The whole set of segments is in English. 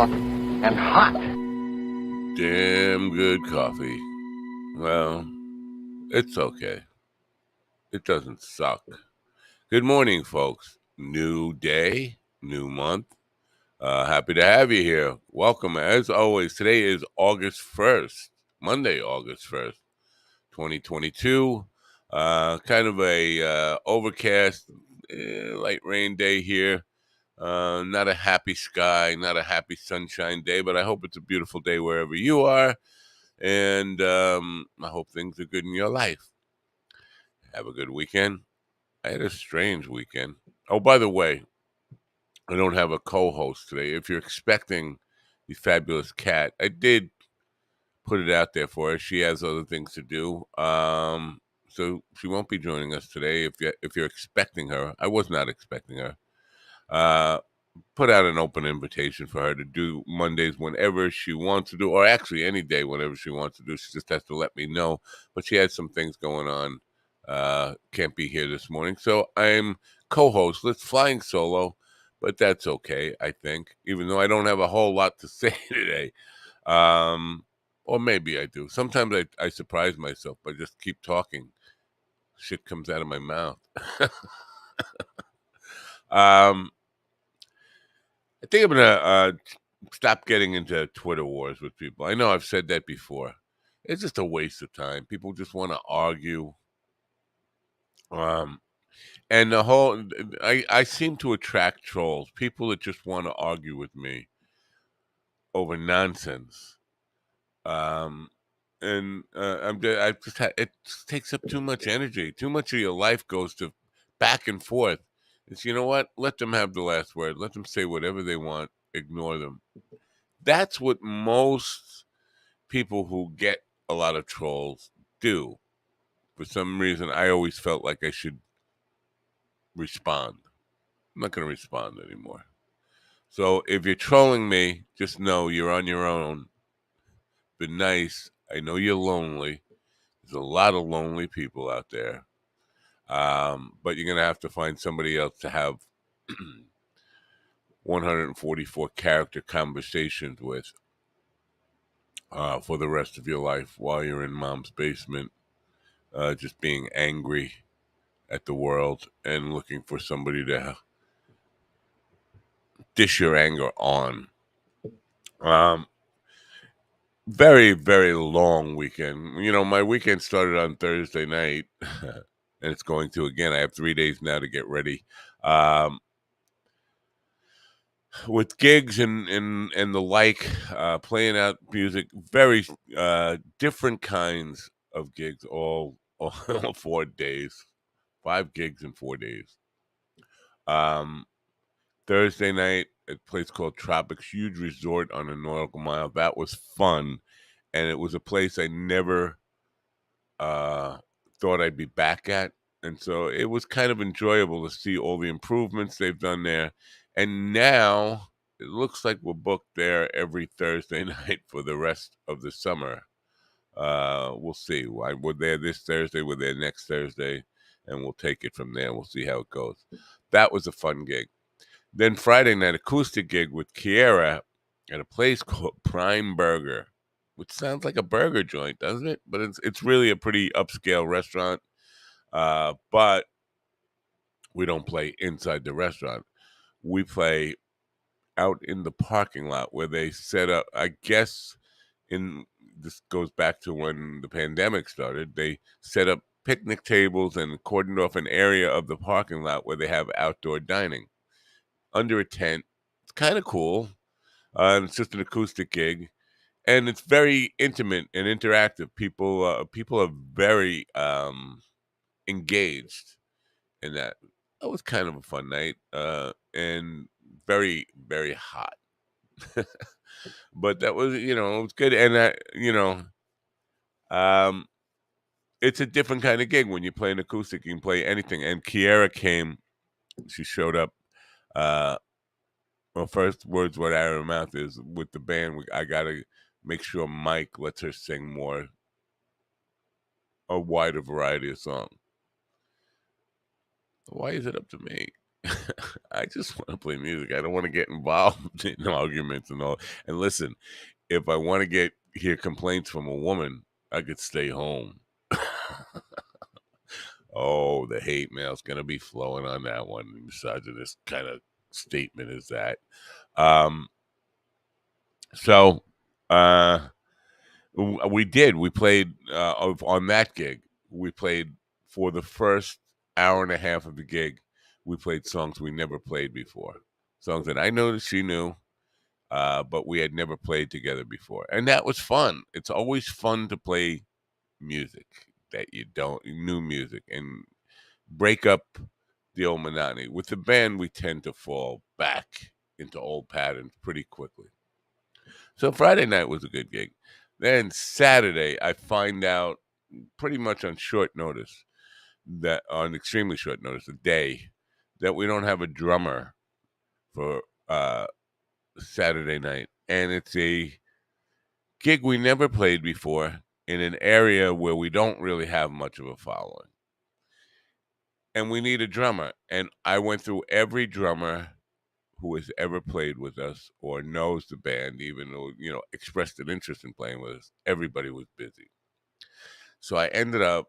coffee. And hot. Damn good coffee. Well, it's okay. It doesn't suck. Good morning, folks. New day, new month. Happy to have you here. Welcome. As always, today is August 1st, Monday, August 1st, 2022. Kind of a overcast, light rain day here. Not a happy sky, not a happy sunshine day, but I hope it's a beautiful day wherever you are. And I hope things are good in your life. Have a good weekend. I had a strange weekend. Oh, by the way, I don't have a co-host today. If you're expecting the fabulous Cat, I did put it out there for her. She has other things to do. So she won't be joining us today. If you're expecting her, I was not expecting her. Put out an open invitation for her to do Mondays whenever she wants to do, or actually any day whenever she wants to do. She just has to let me know. But she had some things going on. Can't be here this morning. So I'm co-host. Let's flying solo, but that's okay, I think, even though I don't have a whole lot to say today. Or maybe I do. Sometimes I surprise myself by just keep talking. Shit comes out of my mouth. I think I'm going to stop getting into Twitter wars with people. I know I've said that before. It's just a waste of time. People just want to argue. And the whole, I seem to attract trolls, people that just want to argue with me over nonsense. I just it just takes up too much energy. Too much of your life goes to back and forth. It's, you know what? Let them have the last word. Let them say whatever they want. Ignore them. That's what most people who get a lot of trolls do. For some reason, I always felt like I should respond. I'm not going to respond anymore. So if you're trolling me, just know you're on your own. Be nice. I know you're lonely. There's a lot of lonely people out there. But you're going to have to find somebody else to have 144 character conversations with for the rest of your life while you're in mom's basement, just being angry at the world and looking for somebody to dish your anger on. Very, very long weekend. You know, my weekend started on Thursday night, and it's going to again. I have 3 days now to get ready. With gigs and the like, playing out music, very different kinds of gigs, all 4 days, 5 gigs in 4 days. Thursday night at a place called Tropics, huge resort on a nautical mile. That was fun, and it was a place I never thought I'd be back at, and so it was kind of enjoyable to see all the improvements they've done there. And now it looks like we're booked there every Thursday night for the rest of the summer. We'll see. We're there this Thursday, we're there next Thursday, and we'll take it from there. We'll see how it goes. That was a fun gig. Then Friday night, acoustic gig with Kiera at a place called Prime Burger, which sounds like a burger joint, doesn't it? But it's really a pretty upscale restaurant. But we don't play inside the restaurant. We play out in the parking lot where they set up, I guess, this goes back to when the pandemic started. They set up picnic tables and cordoned off an area of the parking lot where they have outdoor dining under a tent. It's kind of cool. It's just an acoustic gig, and it's very intimate and interactive. People are very engaged in that. It was kind of a fun night, and very, very hot. But that was, it was good. And it's a different kind of gig when you play an acoustic. You can play anything. And Kiera came. She showed up. Well, first words what out of her mouth is, with the band, I gotta make sure Mike lets her sing more, a wider variety of songs. Why is it up to me? I just want to play music. I don't want to get involved in arguments and all. And listen, if I want to hear complaints from a woman, I could stay home. Oh, the hate mail's gonna be flowing on that one. Misogynist kind of statement is that. Um, so uh, we did. We played on that gig. We played for the first hour and a half of the gig. We played songs we never played before, songs that I knew that she knew, but we had never played together before, and that was fun. It's always fun to play music that you don't new music and break up the old monotony. With the band, we tend to fall back into old patterns pretty quickly. So Friday night was a good gig. Then Saturday, I find out pretty much on short notice that on extremely short notice, a day that we don't have a drummer for Saturday night, and it's a gig we never played before in an area where we don't really have much of a following, and we need a drummer. And I went through every drummer who has ever played with us or knows the band, even though expressed an interest in playing with us. Everybody was busy, so I ended up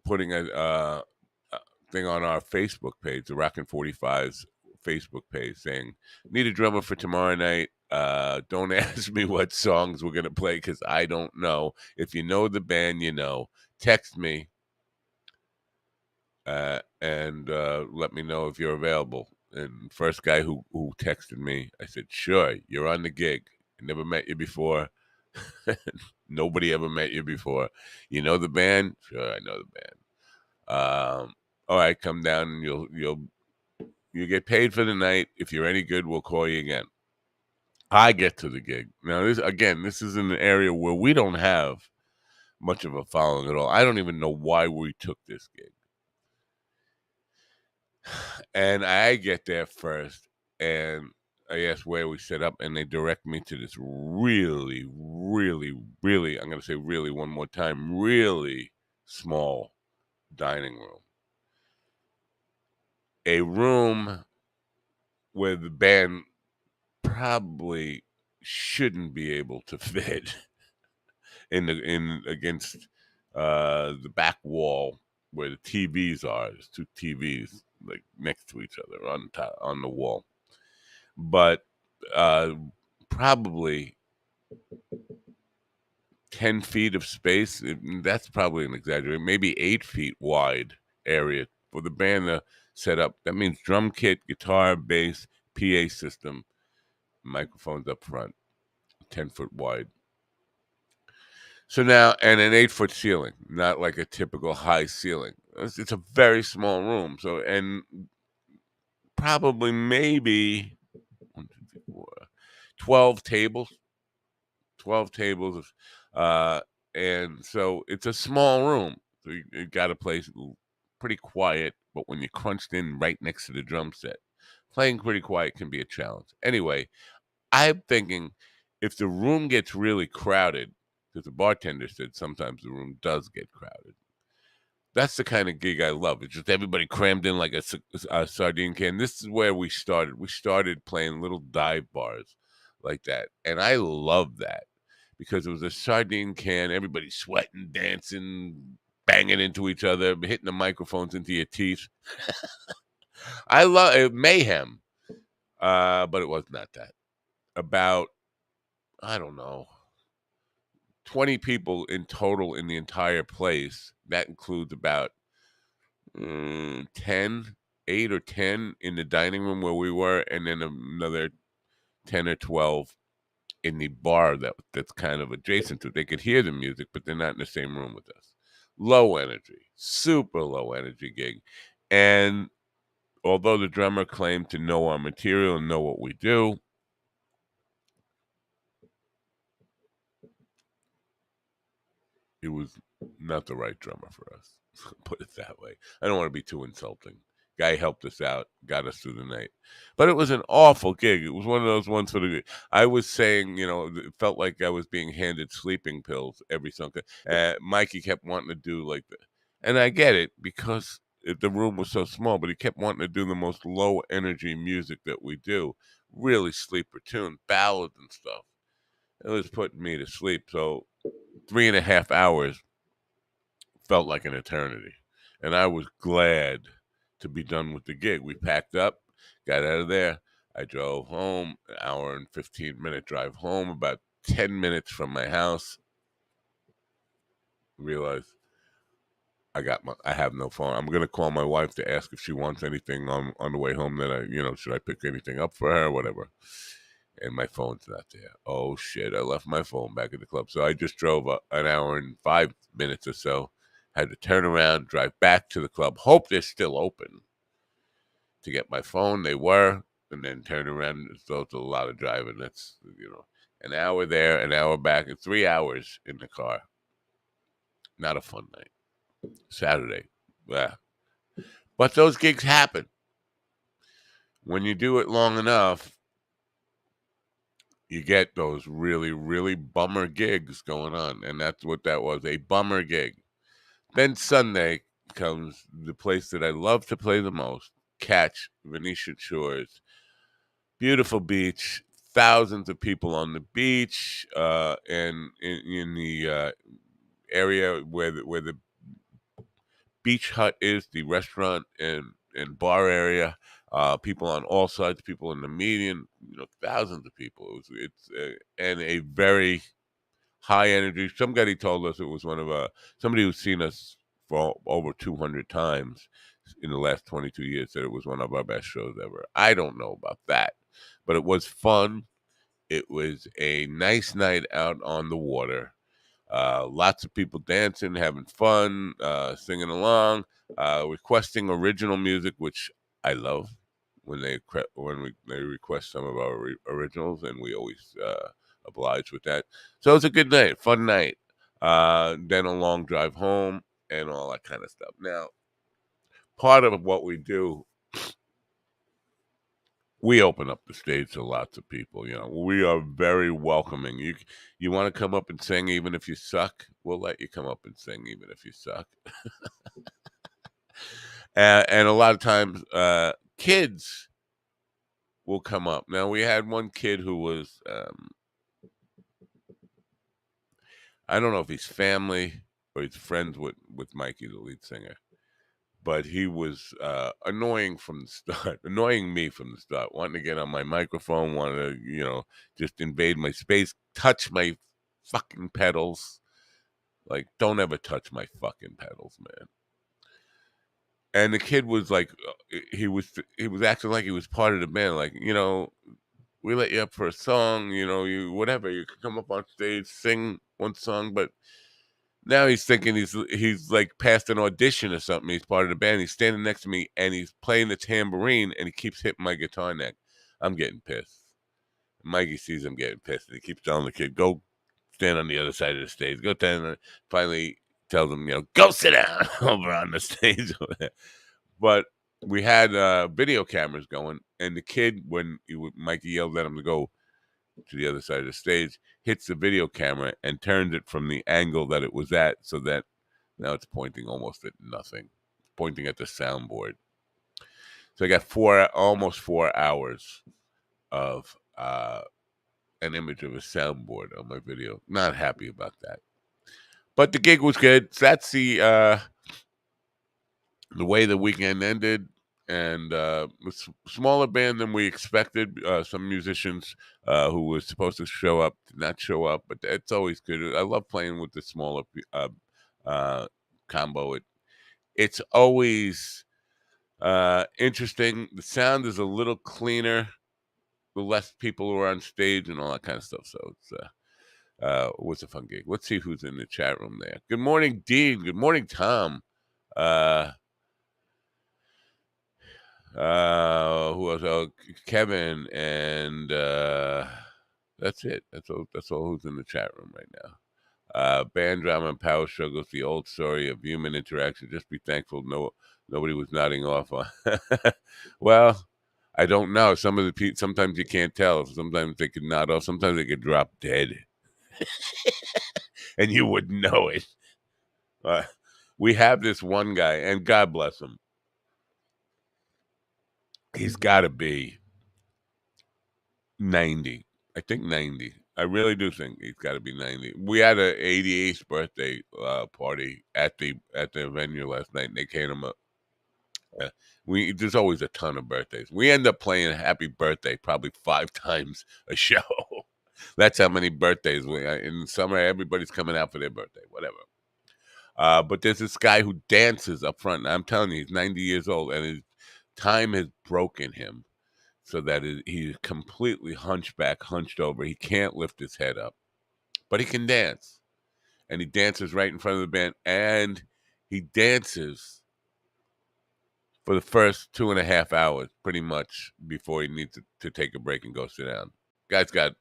putting a thing on our Facebook page, the Rockin' 45's Facebook page, saying, "Need a drummer for tomorrow night. Don't ask me what songs we're gonna play because I don't know. If you know the band, you know. Text me and let me know if you're available." And first guy who texted me, I said, "Sure, you're on the gig. I never met you before. Nobody ever met you before. You know the band? Sure, I know the band. All right, come down and you'll get paid for the night. If you're any good, we'll call you again." I get to the gig. Now this is in an area where we don't have much of a following at all. I don't even know why we took this gig. And I get there first and I ask where we set up, and they direct me to this really, really, really, I'm gonna say really one more time, really small dining room. A room where the band probably shouldn't be able to fit in against the back wall where the TVs are. There's two TVs like next to each other on the wall, but uh, probably 10 feet of space. That's probably an exaggeration. Maybe 8 feet wide area for the band to set up. That means drum kit, guitar, bass, PA system, microphones up front, 10 foot wide. So now, and an 8 foot ceiling, not like a typical high ceiling. It's a very small room. So, and probably maybe 1, 2, 3, 4, 12 tables, 12 tables. Uh, and so it's a small room. So you got a place pretty quiet, but when you're crunched in right next to the drum set, playing pretty quiet can be a challenge. Anyway, I'm thinking if the room gets really crowded, because the bartender said sometimes the room does get crowded. That's the kind of gig I love. It's just everybody crammed in like a sardine can. This is where we started. We started playing little dive bars like that. And I love that because it was a sardine can, everybody sweating, dancing, banging into each other, hitting the microphones into your teeth. I love mayhem, but it was not that. About, I don't know, 20 people in total in the entire place. That includes about 10, 8 or 10 in the dining room where we were, and then another 10 or 12 in the bar that's kind of adjacent to it. They could hear the music, but they're not in the same room with us. Low energy, super low energy gig. And although the drummer claimed to know our material and know what we do, it was not the right drummer for us. Put it that way. I don't want to be too insulting. Guy helped us out, got us through the night, but it was an awful gig. It was one of those ones for the. I was saying, it felt like I was being handed sleeping pills every song. Mikey kept wanting to do like that, and I get it because the room was so small, but he kept wanting to do the most low energy music that we do, really sleeper tune, ballads and stuff. It was putting me to sleep. So 3.5 hours felt like an eternity. And I was glad to be done with the gig. We packed up, got out of there. I drove home, an hour and 15-minute drive home, about 10 minutes from my house. Realized I have no phone. I'm gonna call my wife to ask if she wants anything on the way home. That should I pick anything up for her, whatever. And my phone's not there. Oh shit! I left my phone back at the club. So I just drove an hour and 5 minutes or so. Had to turn around, drive back to the club. Hope they're still open to get my phone. They were, and then turn around. So it's a lot of driving. That's an hour there, an hour back, and 3 hours in the car. Not a fun night. Saturday. Yeah. But those gigs happen. When you do it long enough, you get those really, really bummer gigs going on. And that's what that was, a bummer gig. Then Sunday comes the place that I love to play the most, Catch, Venetian Shores. Beautiful beach, thousands of people on the beach, and in the area where the Beach Hut is, the restaurant and bar area. People on all sides, people in the median, thousands of people. It's and a very high energy. Somebody told us it was somebody who's seen us for over 200 times in the last 22 years said it was one of our best shows ever. I don't know about that, but it was fun. It was a nice night out on the water. Lots of people dancing, having fun, singing along, requesting original music, which I love when they request some of our originals, and we always oblige with that. So it's a good night, fun night. Then a long drive home and all that kind of stuff. Now, part of what we do, we open up the stage to lots of people. We are very welcoming. You want to come up and sing even if you suck, we'll let you come up and sing even if you suck. And a lot of times, kids will come up. Now, we had one kid who was, I don't know if he's family or he's friends with Mikey, the lead singer. But he was annoying from the start, annoying me from the start, wanting to get on my microphone, wanting to, just invade my space, touch my fucking pedals. Like, don't ever touch my fucking pedals, man. And the kid was like, he was acting like he was part of the band. Like, we let you up for a song, you whatever, you could come up on stage, sing one song, but now he's thinking he's like past an audition or something. He's part of the band. He's standing next to me and he's playing the tambourine and he keeps hitting my guitar neck. I'm getting pissed. Mikey sees him getting pissed and he keeps telling the kid, go stand on the other side of the stage. Go stand. Finally tells him, go sit down over on the stage. But we had video cameras going, and the kid, when Mikey yelled at him to go to the other side of the stage, hits the video camera and turns it from the angle that it was at, so that now it's pointing almost at nothing, pointing at the soundboard. So I got almost 4 hours of an image of a soundboard on my video. Not happy about that, but the gig was good. So that's the way the weekend ended. And it's a smaller band than we expected. Some musicians who were supposed to show up did not show up, but it's always good. I love playing with the smaller combo. It's always interesting. The sound is a little cleaner, the less people who are on stage and all that kind of stuff. So it was a fun gig. Let's see who's in the chat room there. Good morning, Dean. Good morning, Tom. Who else? Oh, Kevin, and that's it. That's all who's in the chat room right now. Band drama and power struggles, the old story of human interaction. Just be thankful nobody was nodding off on. Well, I don't know. Some of the people, sometimes you can't tell. Sometimes they could nod off. Sometimes they could drop dead, and you wouldn't know it. We have this one guy, and God bless him. He's got to be 90. I think 90. I really do think he's got to be 90. We had a 88th birthday party at the venue last night, and they came up. There's always a ton of birthdays. We end up playing Happy Birthday probably 5 times a show. That's how many birthdays in summer. Everybody's coming out for their birthday, whatever. But there's this guy who dances up front. And I'm telling you, he's 90 years old, and his time has broken him so that he's completely hunchback, hunched over. He can't lift his head up, but he can dance, and he dances right in front of the band, and he dances for the first 2.5 hours, pretty much, before he needs to take a break and go sit down. Guy's got,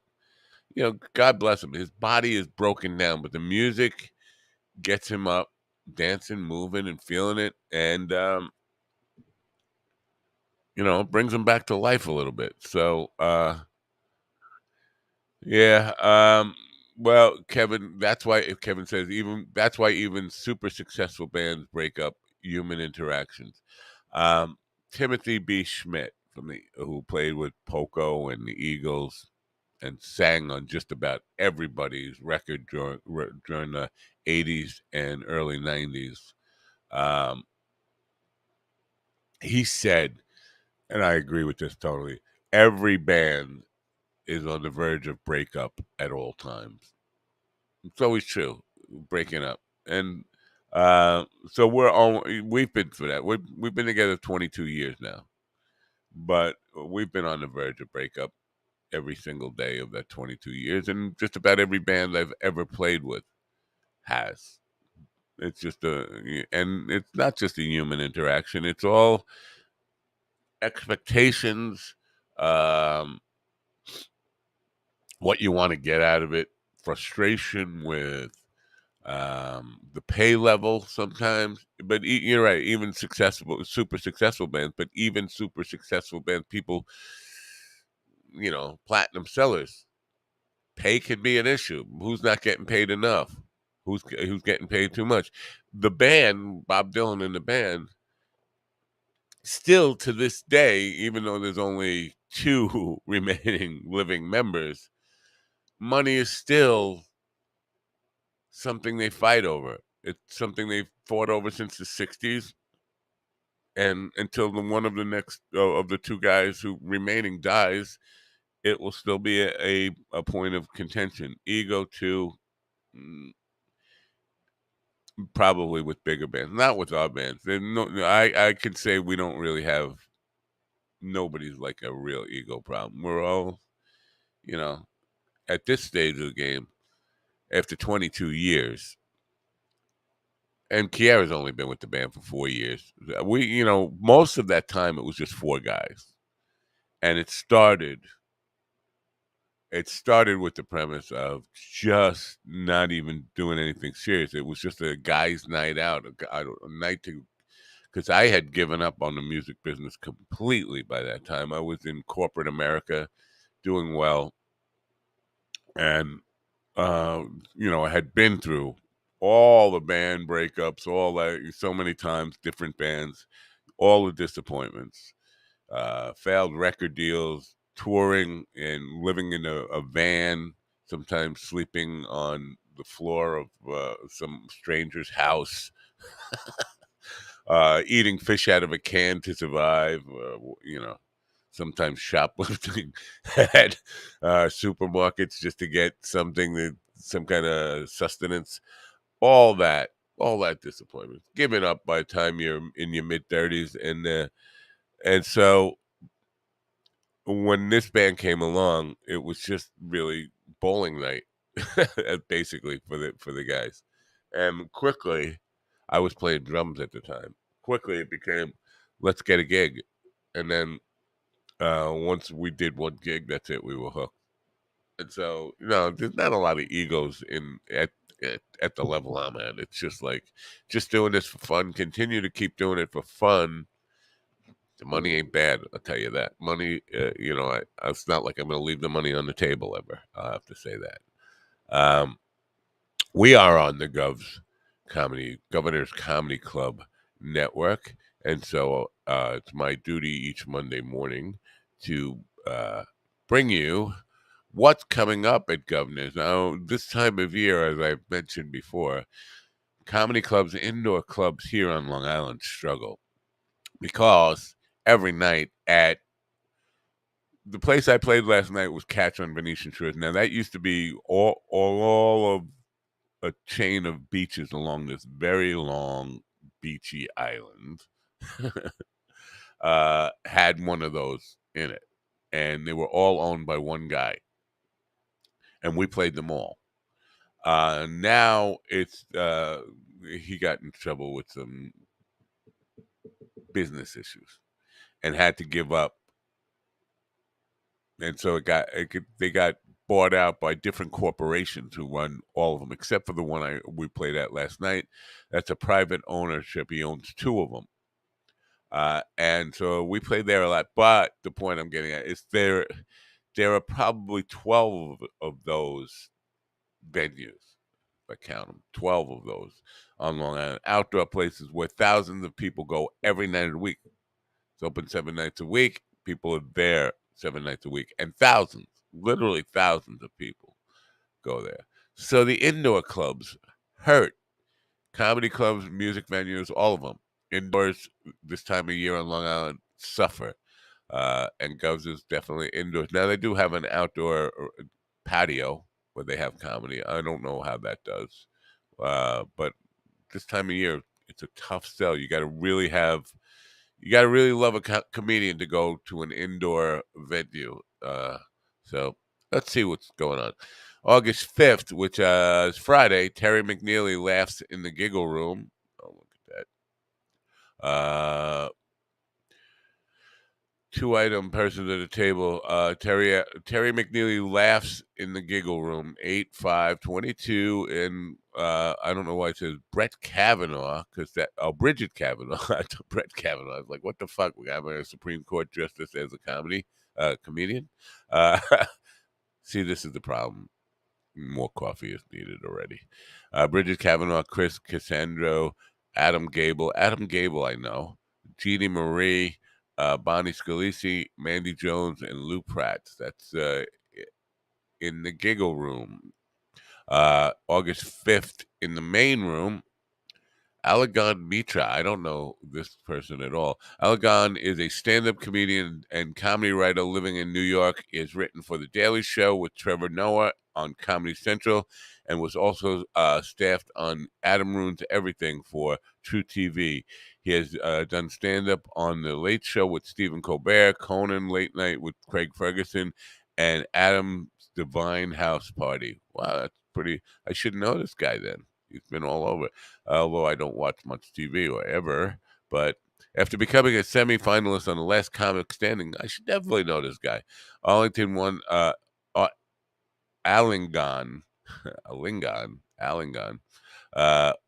God bless him. His body is broken down, but the music gets him up, dancing, moving, and feeling it, and brings him back to life a little bit. So, yeah. Well, Kevin, that's why if Kevin says even super successful bands break up human interactions. Timothy B. Schmidt who played with Poco and the Eagles and sang on just about everybody's record during the 80s and early 90s. He said, and I agree with this totally, every band is on the verge of breakup at all times. It's always true, breaking up. And so we've been through that. We've been together 22 years now, but we've been on the verge of breakup every single day of that 22 years, and just about every band I've ever played with has. It's just and it's not just a human interaction. It's all expectations, um, what you want to get out of it, frustration with the pay level sometimes. But you're right, even super successful bands, but even super successful bands, people, platinum sellers, pay can be an issue. Who's not getting paid enough? Who's getting paid too much? The band, Bob Dylan and the band, still to this day, even though there's only 2 remaining living members, money is still something they fight over. It's something they've fought over since the 60s, and until one of the next of the 2 guys who remaining dies, it will still be a point of contention. Ego too, probably with bigger bands, not with our bands. I could say we don't really have, nobody's like a real ego problem. We're all, at this stage of the game, after 22 years, and Kiera's only been with the band for 4 years. Most of that time it was just 4 guys, and it started with the premise of just not even doing anything serious. It was just a guy's night out, a night to, because I had given up on the music business completely by that time. I was in corporate America doing well, and I had been through all the band breakups, all that, so many times, different bands, all the disappointments, failed record deals, touring and living in a van, sometimes sleeping on the floor of some stranger's house, eating fish out of a can to survive, sometimes shoplifting at supermarkets just to get some kind of sustenance. All that, disappointment, giving up by the time you're in your mid-30s, and so when this band came along, it was just really bowling night, basically for the guys. And quickly, I was playing drums at the time. Quickly, it became, let's get a gig, and then once we did one gig, that's it. We were hooked. And so, there's not a lot of egos at the level I'm at. It's just like, just doing this for fun. Continue to keep doing it for fun. The money ain't bad, I'll tell you that. Money, it's not like I'm going to leave the money on the table ever. I'll have to say that. We are on the Governor's Comedy Club network, and so It's my duty each Monday morning to bring you what's coming up at Governors. Now, this time of year, as I've mentioned before, comedy clubs, indoor clubs here on Long Island struggle because every night at the place I played last night was Catch on Venetian Shores. Now, that used to be all of a chain of beaches along this very long, beachy island. Had one of those in it, and they were all owned by one guy, and we played them all. Now it's he got in trouble with some business issues and had to give up, and so they got bought out by different corporations who run all of them, except for the one we played at last night. That's a private ownership. He owns two of them. And so we played there a lot. But the point I'm getting at is there are probably 12 of those venues, if I count them, 12 of those on Long Island, outdoor places where thousands of people go every night of the week. It's open 7 nights a week. People are there 7 nights a week, and thousands, literally thousands of people go there. So the indoor clubs hurt. Comedy clubs, music venues, all of them. Indoors this time of year on Long Island suffer. And Govs is definitely indoors. Now, they do have an outdoor patio where they have comedy. I don't know how that does. But this time of year, it's a tough sell. You got to really love a comedian to go to an indoor venue. So let's see what's going on. August 5th, which is Friday, Terry McNeely laughs in the Giggle Room. Oh, look at that. Two-item person at the table. Terry McNeely laughs in the Giggle Room, 8/5/22, and I don't know why it says Brett Kavanaugh, because Bridget Kavanaugh, Brett Kavanaugh. I was like, what the fuck? We have a Supreme Court justice as a comedian. See, this is the problem. More coffee is needed already. Bridget Kavanaugh, Chris Cassandro, Adam Gable. Adam Gable, I know. Jeannie Marie, Bonnie Scalisi, Mandy Jones, and Lou Pratt. That's in the Giggle Room. August 5th, in the main room, Alagon Mitra. I don't know this person at all. Alagon is a stand-up comedian and comedy writer living in New York. He has written for The Daily Show with Trevor Noah on Comedy Central, and was also staffed on Adam Ruins Everything for True TV. He has done stand-up on The Late Show with Stephen Colbert, Conan Late Night with Craig Ferguson, and Adam's Divine House Party. Wow, that's pretty. I should know this guy then. He's been all over, although I don't watch much TV or ever. But after becoming a semifinalist on The Last Comic Standing, I should definitely know this guy. Arlington won Allingon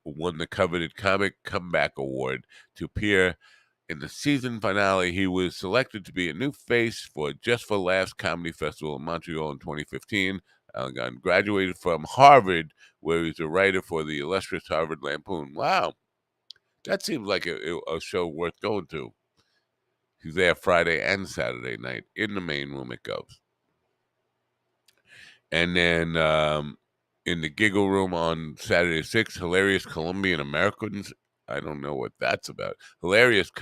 won the coveted Comic Comeback Award to appear in the season finale. He was selected to be a new face for Just for Laughs Comedy Festival in Montreal in 2015. Allingon graduated from Harvard, where he's a writer for the illustrious Harvard Lampoon. Wow, that seems like a show worth going to. He's there Friday and Saturday night in the main room at Govs. And then in the Giggle Room on Saturday 6th, Hilarious Colombian Americans. I don't know what that's about. Hilarious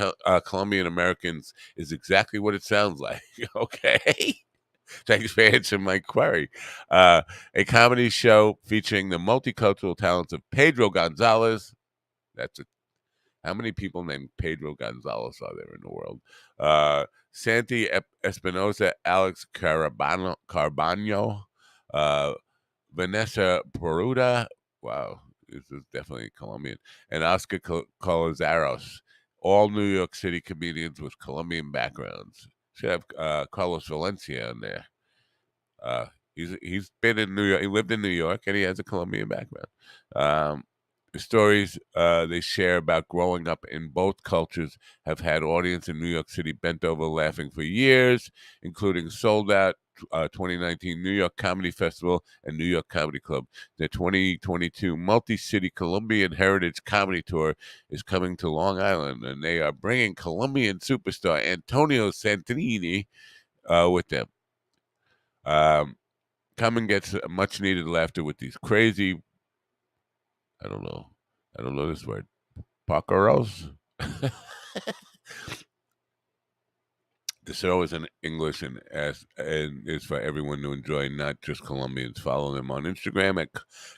Colombian Americans is exactly what it sounds like. Okay. Thanks for answering my query. A comedy show featuring the multicultural talents of Pedro Gonzalez. How many people named Pedro Gonzalez are there in the world? Santi Espinosa, Alex Carbano, Vanessa Peruda. Wow, this is definitely Colombian. And Oscar Colazaros. All New York City comedians with Colombian backgrounds. Should have Carlos Valencia in there. He's been in New York. He lived in New York, and he has a Colombian background. The stories they share about growing up in both cultures have had audience in New York City bent over laughing for years, including sold-out 2019 New York Comedy Festival and New York Comedy Club. The 2022 multi-city Colombian Heritage Comedy Tour is coming to Long Island, and they are bringing Colombian superstar Antonio Santini with them. Come and get much needed laughter with these crazy, I don't know this word, pacaros. The show is in English and is for everyone to enjoy, not just Colombians. Follow them on Instagram at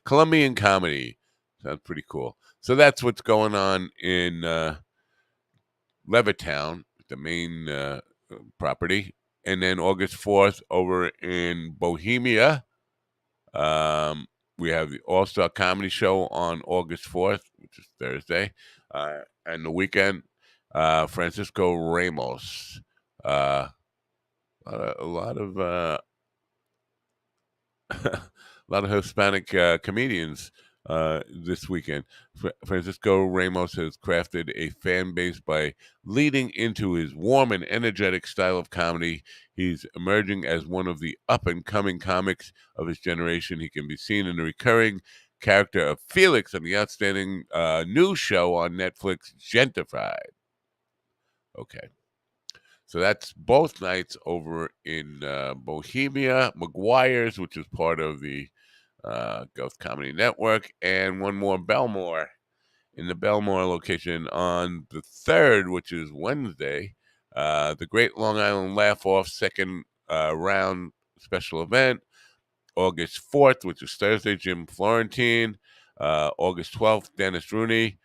Colombian Comedy. Sounds pretty cool. So that's what's going on in Levittown, the main property. And then August 4th over in Bohemia, we have the All-Star Comedy Show on August 4th, which is Thursday. And the weekend, Francisco Ramos. A lot of a lot of Hispanic comedians this weekend. Francisco Ramos has crafted a fan base by leading into his warm and energetic style of comedy. He's emerging as one of the up-and-coming comics of his generation. He can be seen in the recurring character of Felix on the outstanding new show on Netflix, Gentrified. Okay. So that's both nights over in Bohemia, McGuire's, which is part of the Ghost Comedy Network, and one more Belmore in the Belmore location on the 3rd, which is Wednesday. The Great Long Island Laugh Off second round special event. August 4th, which is Thursday, Jim Florentine. August 12th, Dennis Rooney.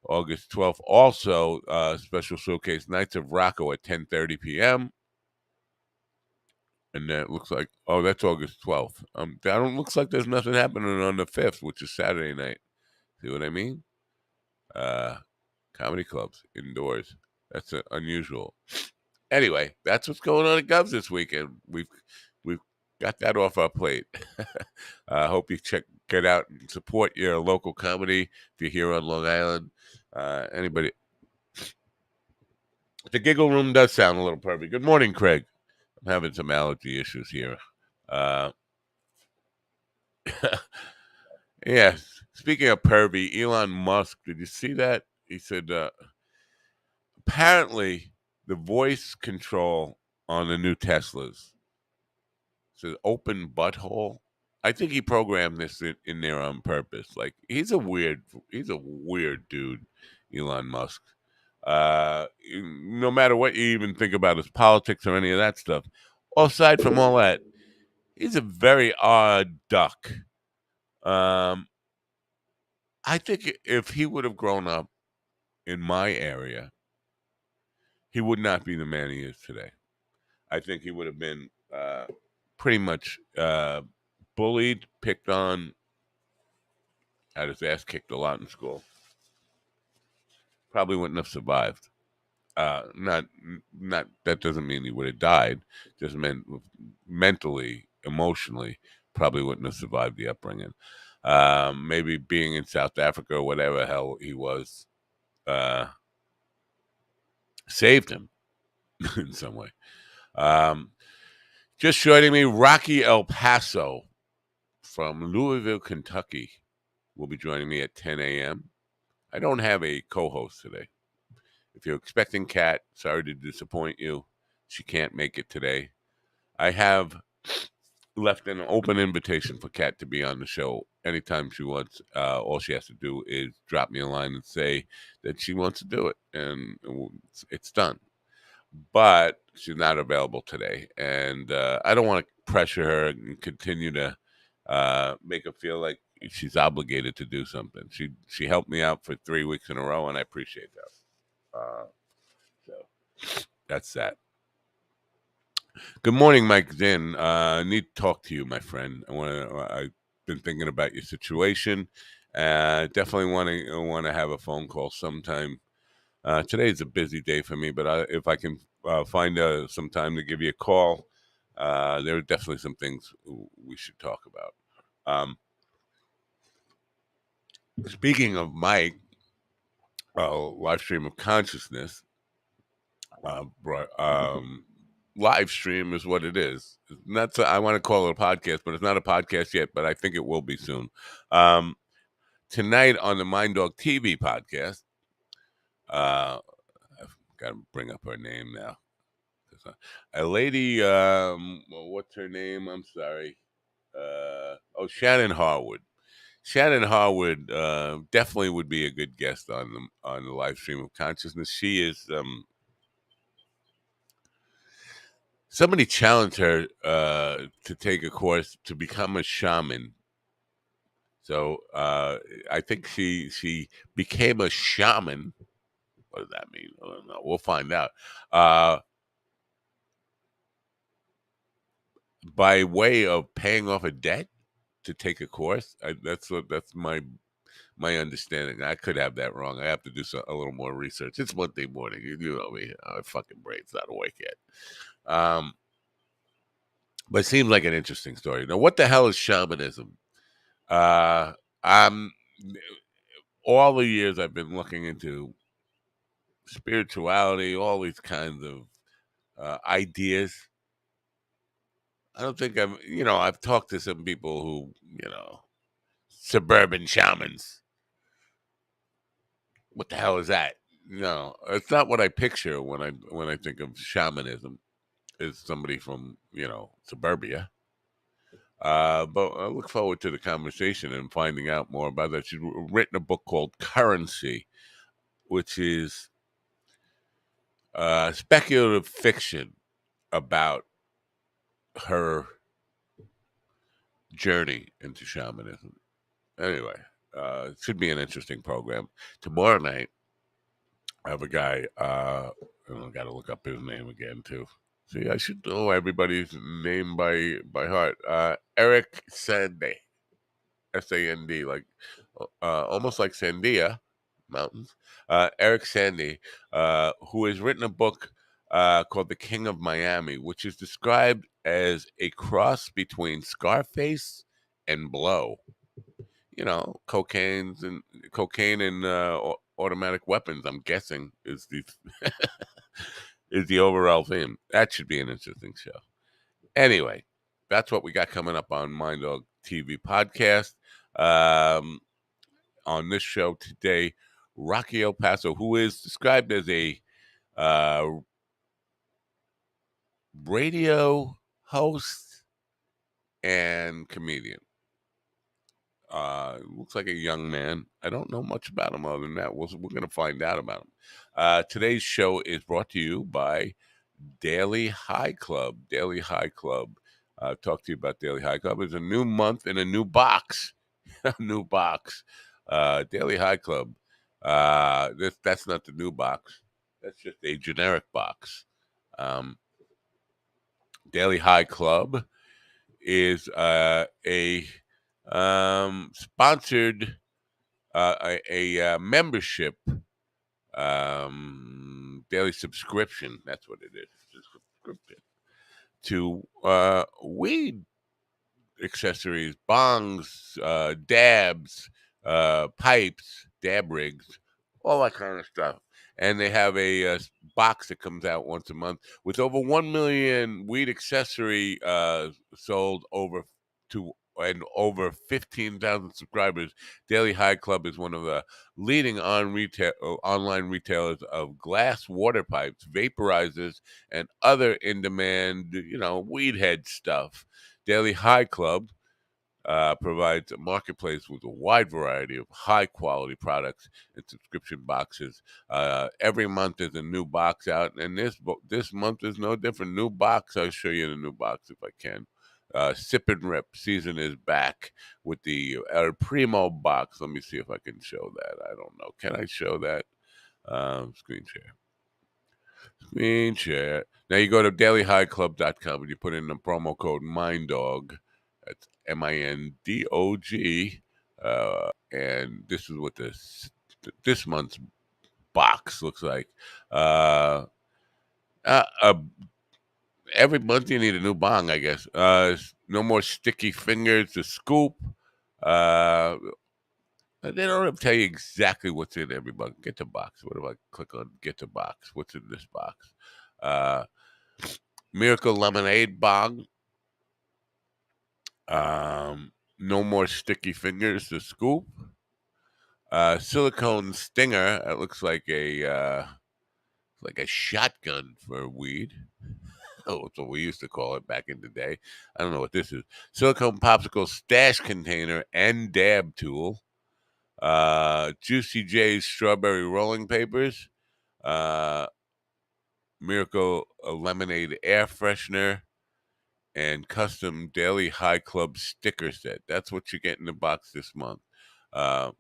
August 12th, also special showcase Nights of Rocco at 10:30 p.m. And that looks like, oh, that's August 12th. Looks like there's nothing happening on the 5th, which is Saturday night. See what I mean? Comedy clubs indoors. That's unusual. Anyway, that's what's going on at Govs this weekend. We've got that off our plate. I hope you get out and support your local comedy if you're here on Long Island. Anybody? The Giggle Room does sound a little pervy. Good morning, Craig. I'm having some allergy issues here. Yeah. Speaking of pervy, Elon Musk, did you see that? He said apparently the voice control on the new Teslas says open butthole. I think he programmed this in there on purpose. Like he's a weird dude, Elon Musk. No matter what you even think about his politics or any of that stuff, aside from all that, he's a very odd duck. I think if he would have grown up in my area, he would not be the man he is today. I think he would have been pretty much bullied, picked on, had his ass kicked a lot in school. Probably wouldn't have survived. Not that doesn't mean he would have died. Just meant mentally, emotionally, probably wouldn't have survived the upbringing. Maybe being in South Africa or whatever hell he was saved him in some way. Just joining me, Rocky El Paso from Louisville, Kentucky, will be joining me at 10 a.m. I don't have a co-host today. If you're expecting Kat, sorry to disappoint you. She can't make it today. I have left an open invitation for Kat to be on the show anytime she wants. All she has to do is drop me a line and say that she wants to do it, and it's done. But she's not available today, and I don't want to pressure her and continue to make her feel like she's obligated to do something. She helped me out for 3 weeks in a row, and I appreciate that. So that's that. Good morning, Mike Zinn. I need to talk to you, my friend. I've been thinking about your situation. Definitely want to have a phone call sometime. Today's a busy day for me, but if I can find some time to give you a call, there are definitely some things we should talk about. Speaking of Mike, live stream of consciousness, live stream is what it is. Not I want to call it a podcast, but it's not a podcast yet, but I think it will be soon. Um, Tonight on the Mind Dog TV podcast, I've got to bring up her name now. A lady, what's her name? I'm sorry. Shannon Harwood. Shannon Harwood definitely would be a good guest on the live stream of consciousness. She is. Somebody challenged her to take a course to become a shaman. So I think she became a shaman. What does that mean? I don't know. We'll find out. By way of paying off a debt to take a course. That's my understanding. I could have that wrong. I have to do a little more research. It's Monday morning. You know me. My fucking brain's not awake yet. But it seems like an interesting story. Now, what the hell is shamanism? I'm all the years I've been looking into spirituality, all these kinds of ideas. I don't think I've talked to some people who, suburban shamans. What the hell is that? No, it's not what I picture when I think of shamanism. Is somebody from suburbia. But I look forward to the conversation and finding out more about that. She's written a book called Currency, which is speculative fiction about her journey into shamanism. Anyway, it should be an interesting program. Tomorrow night, I have a guy, and I got to look up his name again, too. See, I should know everybody's name by heart. Eric Sande, Sand, like almost like Sandia Mountains. Eric Sande, who has written a book called The King of Miami, which is described as a cross between Scarface and Blow. Cocaine and automatic weapons. I'm guessing is the is the overall theme. That should be an interesting show. Anyway, that's what we got coming up on Mind Dog TV podcast. On this show today, Rocky El Paso, who is described as a uh, radio host and comedian. Looks like a young man. I don't know much about him other than that. We're going to find out about him. Today's show is brought to you by Daily High Club. Daily High Club. I've talked to you about Daily High Club. It's a new month in a new box. A new box. Daily High Club. That's not the new box. That's just a generic box. Daily High Club is a sponsored a membership daily subscription. That's what it is. It's a subscription to weed accessories, bongs, dabs, pipes, dab rigs, all that kind of stuff. And they have a box that comes out once a month with over 1 million weed accessory sold over 15,000 subscribers. Daily High Club is one of the leading online retailers of glass water pipes, vaporizers, and other in-demand, weed head stuff. Daily High Club provides a marketplace with a wide variety of high-quality products and subscription boxes. Every month there's a new box out, and this month is no different. New box. I'll show you the new box if I can. Sip and Rip season is back with the El Primo box. Let me see if I can show that. I don't know. Can I show that? Screen share. Screen share. Now you go to dailyhighclub.com and you put in the promo code MINDDOG. That's MINDOG. And this is what this month's box looks like. Every month you need a new bong, I guess. No more sticky fingers to scoop. They don't tell you exactly what's in every box. Get the box. What if I click on get the box? What's in this box? Miracle Lemonade Bong. No more sticky fingers to scoop. Silicone stinger. That looks like a shotgun for weed. Oh, that's what we used to call it back in the day. I don't know what this is. Silicone popsicle stash container and dab tool. Juicy J's strawberry rolling papers. Uh, Miracle lemonade air freshener and custom Daily High Club sticker set. That's what you get in the box this month. Uh,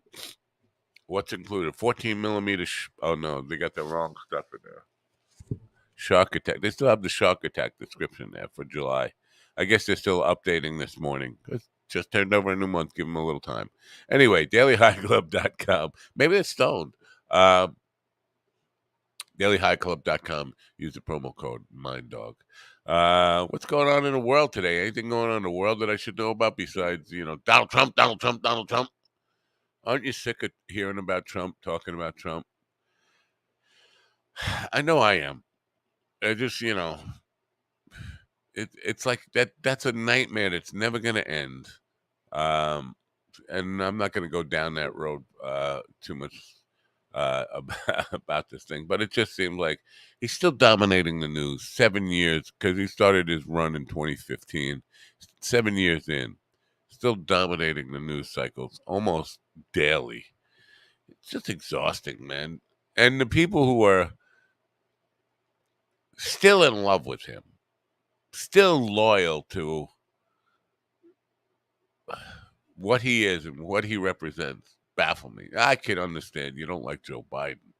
what's included? 14 millimeter. Oh no, they got the wrong stuff in there. Shark Attack. They still have the Shark Attack description there for July. I guess they're still updating this morning. It's just turned over a new month. Give them a little time. Anyway, dailyhighclub.com. Maybe it's stoned. Dailyhighclub.com. Use the promo code MindDog. What's going on in the world today? Anything going on in the world that I should know about besides, Donald Trump, Donald Trump, Donald Trump? Aren't you sick of hearing about Trump, talking about Trump? I know I am. I just, it's like that's a nightmare that's never going to end. Um, and I'm not going to go down that road too much about this thing, but it just seems like he's still dominating the news 7 years because he started his run in 2015. 7 years in, still dominating the news cycles almost daily. It's just exhausting, man. And the people who are still in love with him, still loyal to what he is and what he represents, baffle me. I can understand you don't like Joe Biden.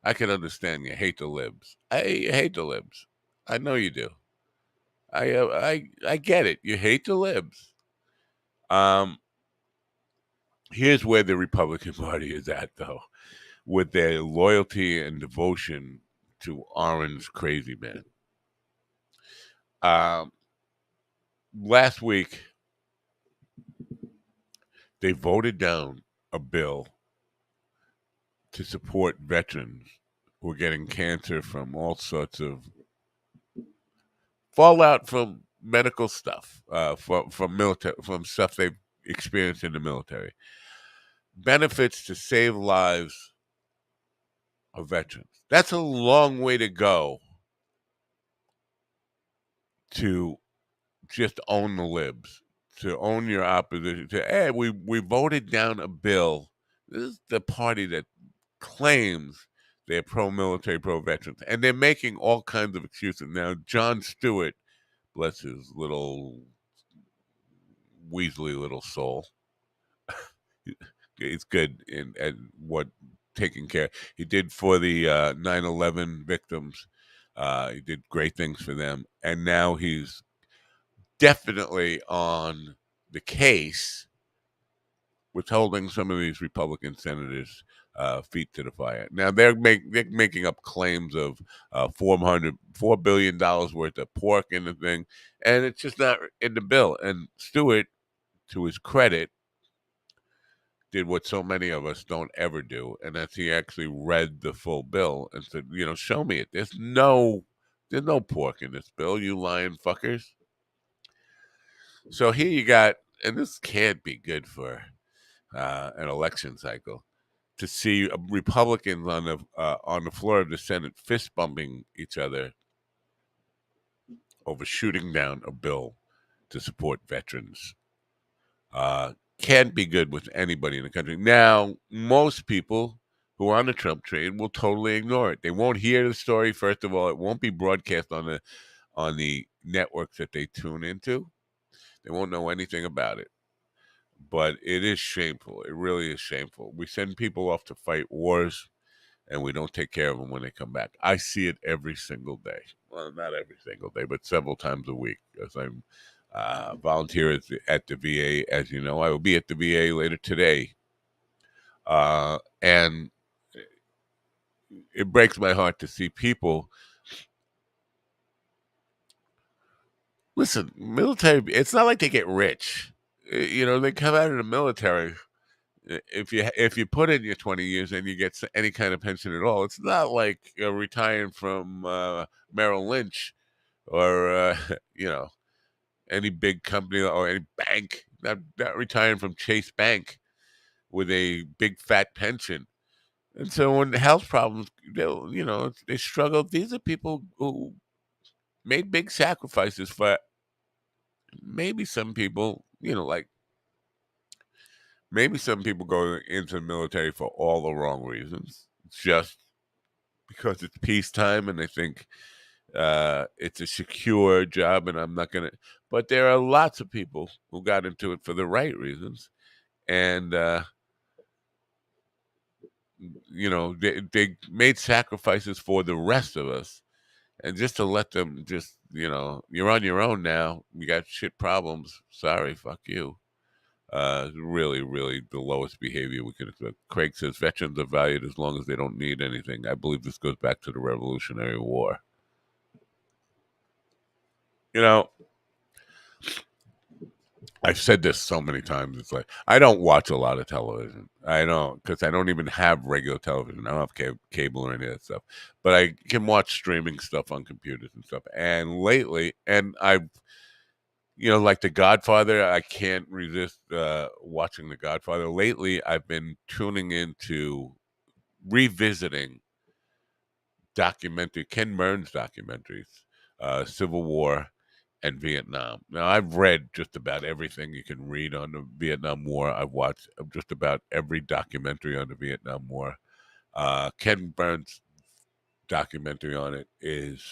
I can understand you hate the libs. I hate the libs. I know you do. I get it. You hate the libs. Um, Here's where the Republican Party is at, though, with their loyalty and devotion to Orange Crazy Man. Um, Last week they voted down a bill to support veterans who are getting cancer from all sorts of fallout from medical stuff, from military, from stuff they've experienced in the military. Benefits to save lives of veterans. That's a long way to go to just own the libs, to own your opposition. To hey, we voted down a bill. This is the party that claims they're pro-military, pro-veterans, and they're making all kinds of excuses now. Jon Stewart, bless his little Weasley little soul. He's good in at what taking care. He did for the 9/11 victims. He did great things for them, and now he's definitely on the case with holding some of these Republican senators' feet to the fire. Now they're making up claims of $4 billion worth of pork in the thing, and it's just not in the bill. And Stewart, to his credit, did what so many of us don't ever do, and that's he actually read the full bill and said, show me it. There's no pork in this bill, you lying fuckers. So here you got, and this can't be good for an election cycle, to see Republicans on the floor of the Senate fist bumping each other over shooting down a bill to support veterans. Can't be good with anybody in the country. Now, most people who are on the Trump train will totally ignore it. They won't hear the story. First of all, it won't be broadcast on the networks that they tune into. They won't know anything about it. But it is shameful. It really is shameful. We send people off to fight wars, and we don't take care of them when they come back. I see it every single day. Well, not every single day, but several times a week, as I'm volunteer at the VA. As you know, I will be at the VA later today, and it breaks my heart to see people. Listen, military. It's not like they get rich. They come out of the military. If you put in your 20 years and you get any kind of pension at all, it's not like retiring from Merrill Lynch or any big company or any bank, not retiring from Chase Bank with a big fat pension. And so when health problems, they struggle. These are people who made big sacrifices for maybe some people, like maybe some people go into the military for all the wrong reasons, just because it's peacetime and they think it's a secure job and I'm not going to. But there are lots of people who got into it for the right reasons. And, they made sacrifices for the rest of us. And just to let them you're on your own now. You got shit problems. Sorry, fuck you. Really, really the lowest behavior we can expect. Craig says veterans are valued as long as they don't need anything. I believe this goes back to the Revolutionary War. You know, I've said this so many times. It's like I don't watch a lot of television. I don't because I don't even have regular television. I don't have cable or any of that stuff. But I can watch streaming stuff on computers and stuff. And lately, and I've like The Godfather, I can't resist watching The Godfather. Lately, I've been tuning into revisiting Ken Burns documentaries, Civil War and Vietnam. Now, I've read just about everything you can read on the Vietnam War. I've watched just about every documentary on the Vietnam War. Ken Burns' documentary on it is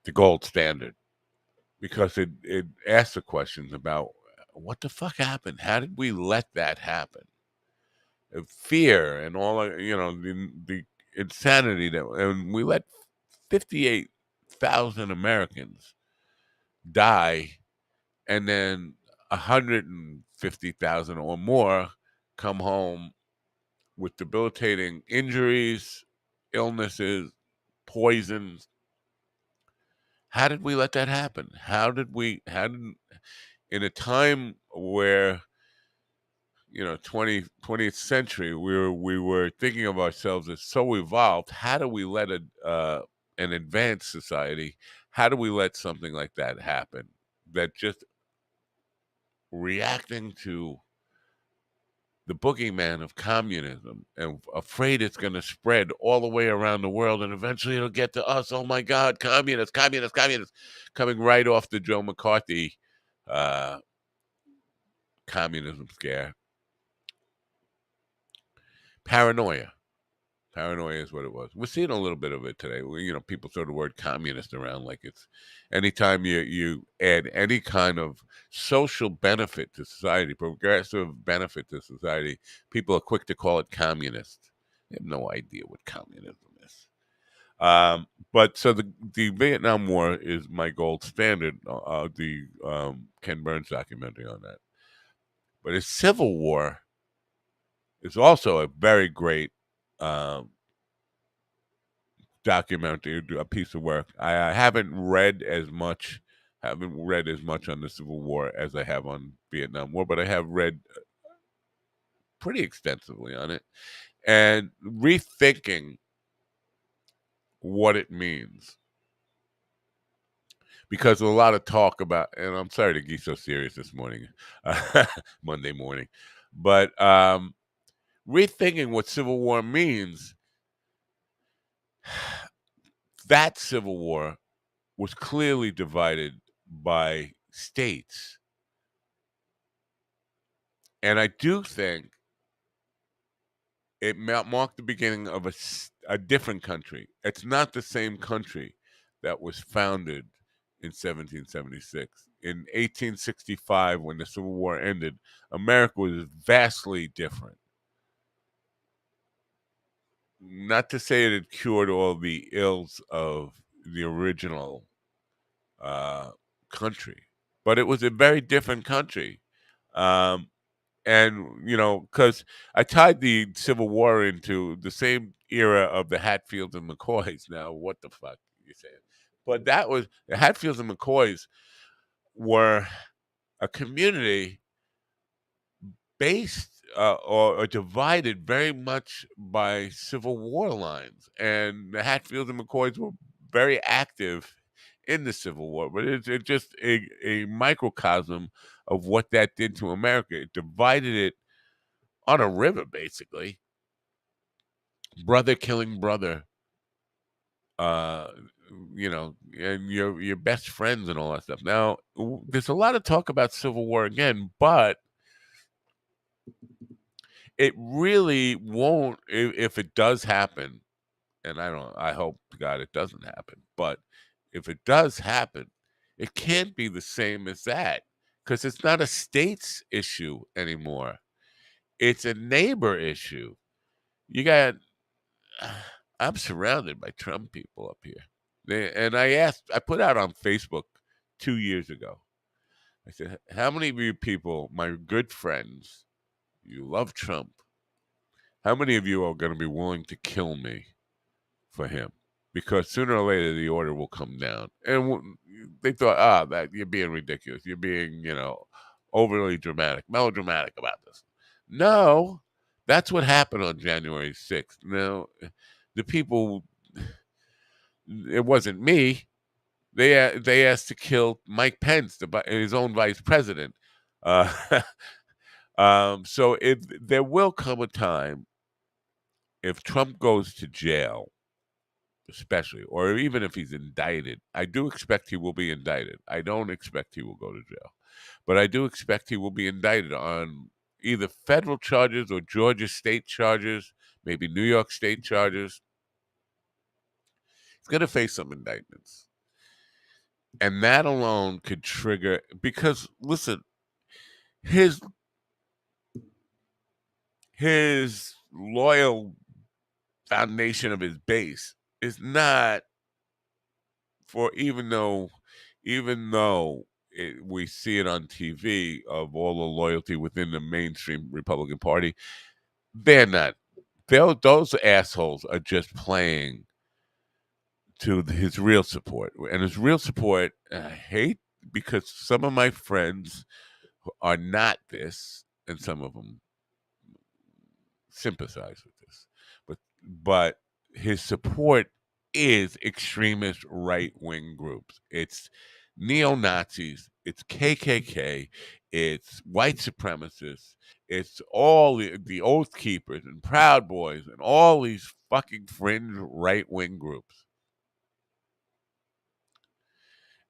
the gold standard because it asks the questions about what the fuck happened? How did we let that happen? Fear and all, the insanity and we let 58,000 Americans die, and then 150,000 or more come home with debilitating injuries, illnesses, poisons. How did we let that happen? In a time where 20th century, we were thinking of ourselves as so evolved. How do we let an advanced society? How do we let something like that happen? That just reacting to the boogeyman of communism and afraid it's going to spread all the way around the world and eventually it'll get to us. Oh my God, communists, communists, communists, coming right off the Joe McCarthy uh, communism scare. Paranoia. Paranoia is what it was. We're seeing a little bit of it today. People throw the word communist around like it's anytime you add any kind of social benefit to society, progressive benefit to society, people are quick to call it communist. They have no idea what communism is. But so the Vietnam War is my gold standard. The Ken Burns documentary on that, but a Civil War is also a very great um, documentary, a piece of work. I haven't read as much on the Civil War as I have on Vietnam War, but I have read pretty extensively on it and rethinking what it means because a lot of talk about, and I'm sorry to get so serious this morning, Monday morning, but rethinking what Civil War means. That Civil War was clearly divided by states. And I do think it marked the beginning of a different country. It's not the same country that was founded in 1776. In 1865, when the Civil War ended, America was vastly different. Not to say it had cured all the ills of the original uh, country, but it was a very different country. Um, and because I tied the Civil War into the same era of the Hatfields and McCoys. Now, what the fuck you saying? But that was the Hatfields and McCoys were a community based or divided very much by Civil War lines, and the Hatfields and McCoys were very active in the Civil War, but it's just a microcosm of what that did to America. It divided it on a river, basically. Brother killing brother, uh, and your best friends and all that stuff. Now, there's a lot of talk about Civil War again, but it really won't if it does happen. And I hope to God it doesn't happen. But if it does happen, it can't be the same as that because it's not a state's issue anymore. It's a neighbor issue. You got, I'm surrounded by Trump people up here. And I put out on Facebook 2 years ago, I said, how many of you people, my good friends, you love Trump? How many of you are going to be willing to kill me for him? Because sooner or later the order will come down. And they thought, that you're being ridiculous. You're being, overly dramatic, melodramatic about this. No, that's what happened on January 6th. Now, the people, it wasn't me. They asked to kill Mike Pence, his own vice president. Uh, so if there will come a time if Trump goes to jail, especially, or even if he's indicted, I do expect he will be indicted. I don't expect he will go to jail, but I do expect he will be indicted on either federal charges or Georgia state charges, maybe New York state charges. He's going to face some indictments. And that alone could trigger, because listen, his loyal foundation of his base is not for, even though we see it on TV of all the loyalty within the mainstream Republican Party, they're not. Those assholes are just playing to his real support, and his real support. I hate, because some of my friends are not this, and some of them sympathize with this, but his support is extremist right wing groups. It's neo Nazis, it's KKK, it's white supremacists, it's all the Oath Keepers and Proud Boys and all these fucking fringe right wing groups.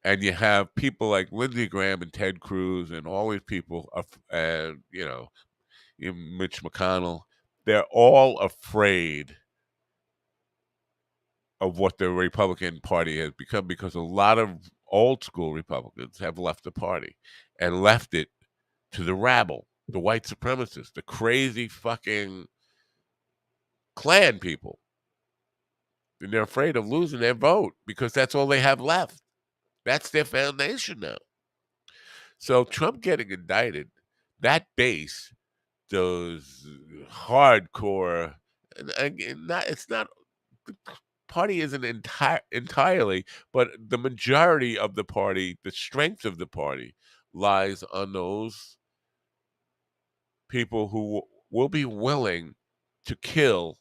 And you have people like Lindsey Graham and Ted Cruz and all these people, and Mitch McConnell. They're all afraid of what the Republican Party has become, because a lot of old school Republicans have left the party and left it to the rabble, the white supremacists, the crazy fucking Klan people. And they're afraid of losing their vote because that's all they have left. That's their foundation now. So Trump getting indicted, that base, those hardcore, it's not, the party isn't entirely, but the majority of the party, the strength of the party, lies on those people who will be willing to kill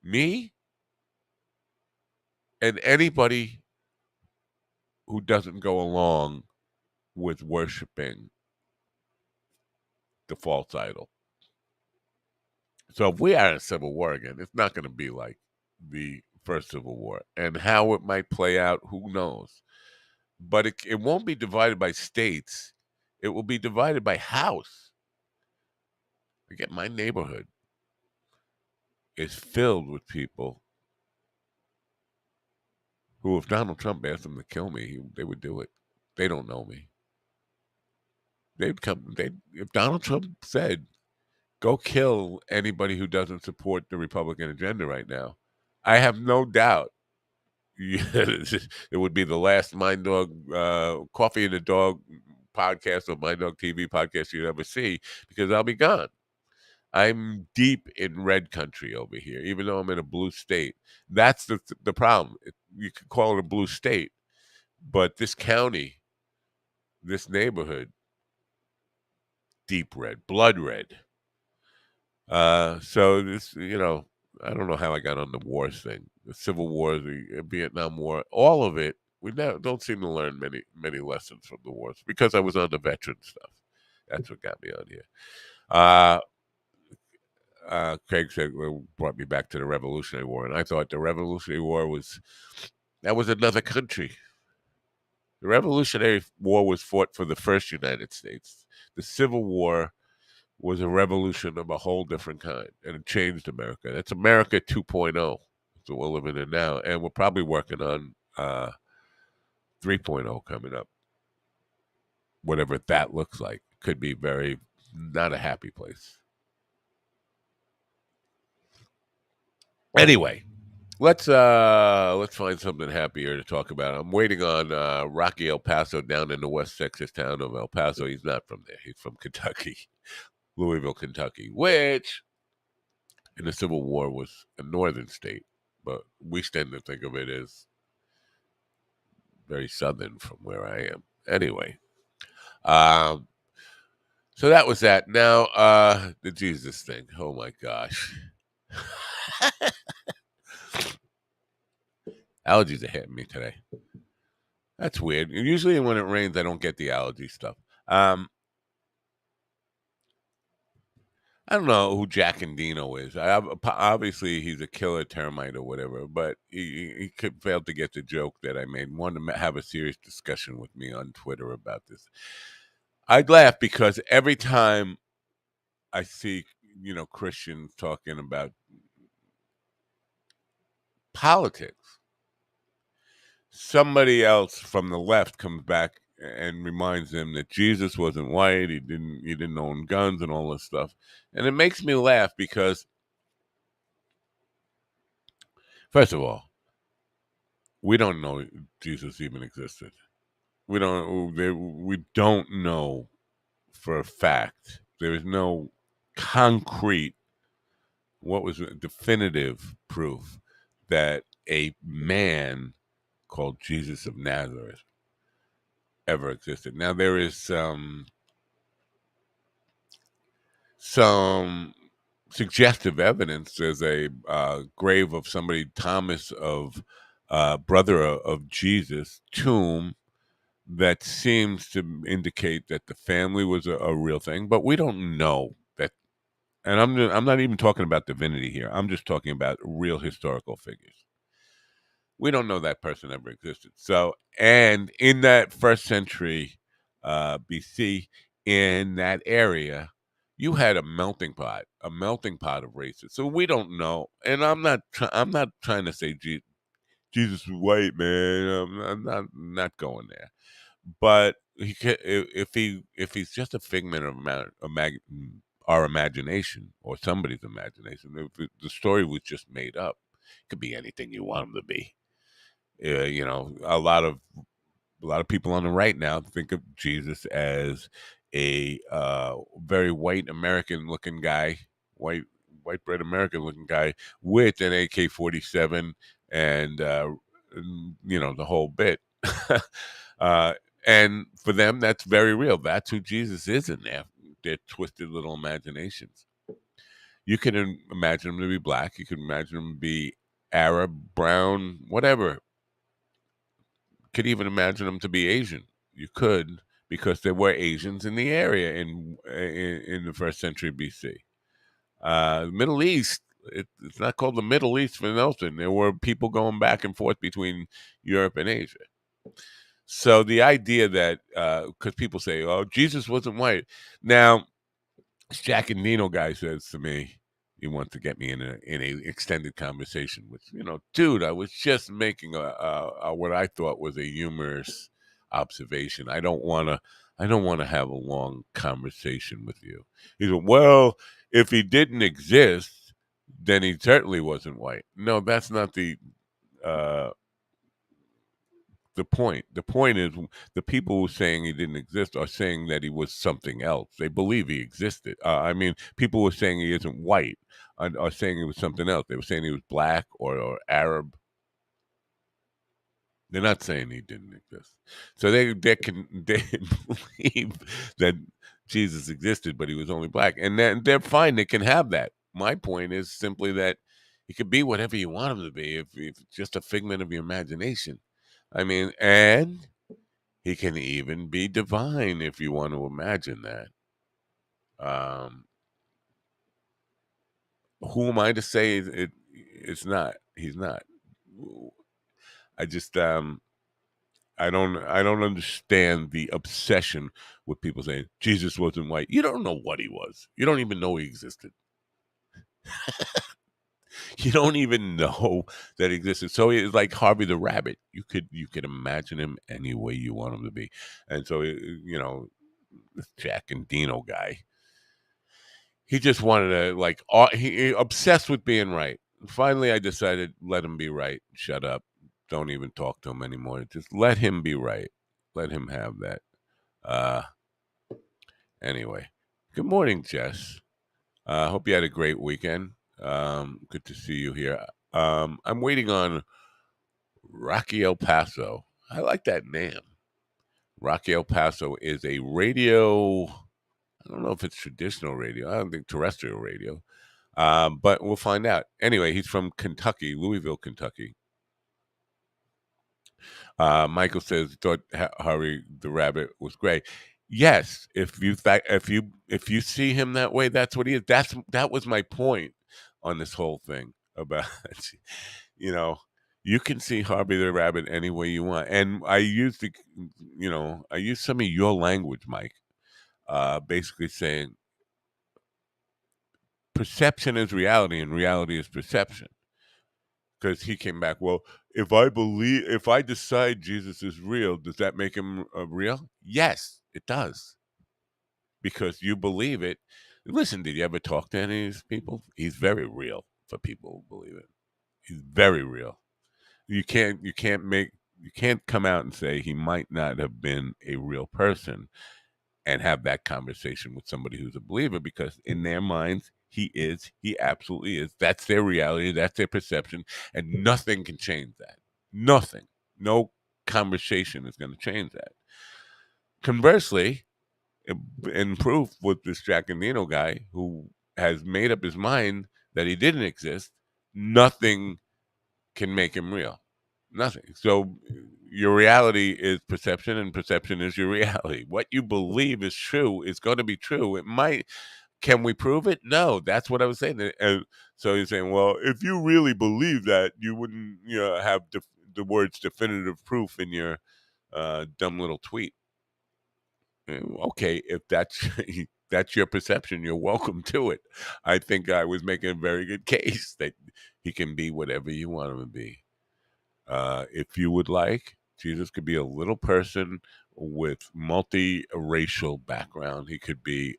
me and anybody who doesn't go along with worshiping the false idol. So if we are in a civil war again, it's not going to be like the first Civil War. And how it might play out, who knows? But it won't be divided by states. It will be divided by house. Again, my neighborhood is filled with people who, if Donald Trump asked them to kill me, they would do it. They don't know me. They'd come. If Donald Trump said, "Go kill anybody who doesn't support the Republican agenda right now," I have no doubt it would be the last Mind Dog Coffee and the Dog podcast or Mind Dog TV podcast you'd ever see, because I'll be gone. I'm deep in red country over here, even though I'm in a blue state. That's the problem. You could call it a blue state, but this county, this neighborhood, deep red, blood red. So this, I don't know how I got on the wars thing, the Civil War, the Vietnam War, all of it We don't seem to learn many lessons from the wars because I was on the veteran stuff. That's what got me on here. Uh, Craig said, well, brought me back to the Revolutionary War, and I thought the Revolutionary War was another country. The Revolutionary War was fought for the first United States. The Civil War was a revolution of a whole different kind, and it changed America. That's America 2.0. That's what we're living in now, and we're probably working on 3.0 coming up. Whatever that looks like, could be very not a happy place. Anyway, let's find something happier to talk about. I'm waiting on Rocky El Paso down in the West Texas town of El Paso. He's not from there. He's from Kentucky, Louisville, Kentucky, which in the Civil War was a northern state, but we tend to think of it as very southern from where I am. Anyway, um, so that was that. Now, the Jesus thing. Oh my gosh. Allergies are hitting me today. That's weird. Usually when it rains, I don't get the allergy stuff. I don't know who Jack and Dino is. Obviously, he's a killer termite or whatever, but he could fail to get the joke that I made. Wanted to have a serious discussion with me on Twitter about this. I'd laugh because every time I see, Christians talking about politics, somebody else from the left comes back and reminds them that Jesus wasn't white. He didn't own guns and all this stuff. And it makes me laugh because, first of all, we don't know Jesus even existed. We don't know for a fact. There is no concrete, definitive proof that a man called Jesus of Nazareth ever existed. Now there is some suggestive evidence. There's a grave of somebody, Thomas of brother of Jesus, tomb that seems to indicate that the family was a real thing, but we don't know that. And I'm not even talking about divinity here. I'm just talking about real historical figures. We don't know that person ever existed. So, and in that first century BC, in that area, you had a melting pot of races. So we don't know. And I'm not trying to say Jesus was white, man. I'm not going there. But if he's just a figment of our imagination or somebody's imagination, if the story was just made up, it could be anything you want him to be. A lot of people on the right now think of Jesus as a very white American looking guy, white bread American looking guy with an AK-47 and the whole bit. uh, and for them, that's very real. That's who Jesus is in their twisted little imaginations. You can imagine him to be black. You can imagine him to be Arab, brown, whatever. Could even imagine them to be Asian. You could, because there were Asians in the area in the first century BC. Middle East, it's not called the Middle East for nothing. There were people going back and forth between Europe and Asia. So the idea that, because people say, oh, Jesus wasn't white. Now, Jack and Nino guy says to me, he wants to get me in a extended conversation, which, dude, I was just making a what I thought was a humorous observation. I don't want to have a long conversation with you. He said, well, if he didn't exist, then he certainly wasn't white. No, that's not uh, the point. The point is the people who are saying he didn't exist are saying that he was something else. They believe he existed. People who are saying he isn't white are saying he was something else. They were saying he was black or Arab. They're not saying he didn't exist. So they believe that Jesus existed, but he was only black, and then they're fine. They can have that. My point is simply that he could be whatever you want him to be if it's just a figment of your imagination. I mean, and he can even be divine if you want to imagine that. Um, who am I to say it's not? He's not. I just I don't understand the obsession with people saying Jesus wasn't white. You don't know what he was. You don't even know he existed. You don't even know that he existed. So it's like Harvey the Rabbit. You could imagine him any way you want him to be. And so this Jack and Dino guy, he just wanted to he obsessed with being right. Finally, I decided let him be right. Shut up. Don't even talk to him anymore. Just let him be right. Let him have that. Uh Anyway, good morning, Jess. Hope you had a great weekend. Good to see you here. I'm waiting on Rocky El Paso. I like that name. Rocky El Paso is a radio. I don't know if it's traditional radio. I don't think terrestrial radio. But we'll find out. Anyway, he's from Kentucky, Louisville, Kentucky. Michael says thought Harry the Rabbit was great. Yes, if you see him that way, that's what he is. That was my point on this whole thing about you know you can see Harvey the Rabbit any way you want, and I used some of your language, Mike, basically saying perception is reality and reality is perception. Because he came back, well, if I decide Jesus is real, does that make him real? Yes, it does, because you believe it. Listen, did you ever talk to any of these people? He's very real for people who believe it. He's very real. You can't come out and say he might not have been a real person and have that conversation with somebody who's a believer, because in their minds he absolutely is. That's their reality, that's their perception, and nothing can change that. Nothing. No conversation is going to change that. Conversely, in proof with this Jack and Nino guy who has made up his mind that he didn't exist, nothing can make him real. Nothing. So your reality is perception, and perception is your reality. What you believe is true is going to be true. It might. Can we prove it? No. That's what I was saying. And so he's saying, well, if you really believe that, you wouldn't, have the words definitive proof in your dumb little tweet. Okay, if that's that's your perception, you're welcome to it. I think I was making a very good case that he can be whatever you want him to be. If you would like, Jesus could be a little person with multiracial background. He could be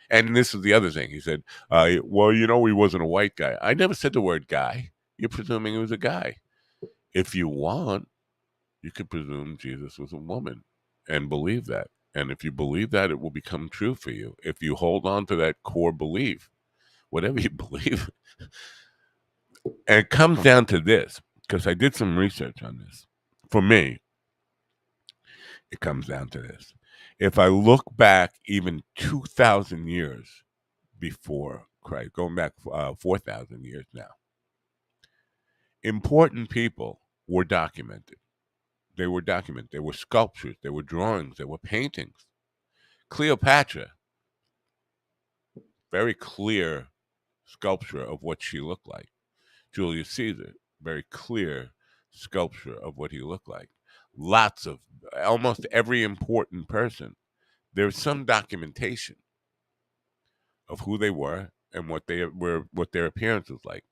and this is the other thing. He said, well, he wasn't a white guy. I never said the word guy. You're presuming he was a guy. If you want, you could presume Jesus was a woman and believe that. And if you believe that, it will become true for you. If you hold on to that core belief, whatever you believe, and it comes down to this, because I did some research on this. For me, it comes down to this. If I look back even 2,000 years before Christ, going back 4,000 years now, important people were documented. They were documented. There were sculptures, there were drawings, there were paintings. Cleopatra, very clear sculpture of what she looked like. Julius Caesar, very clear sculpture of what he looked like. Lots of almost every important person. There's some documentation of who they were and what their appearance was like.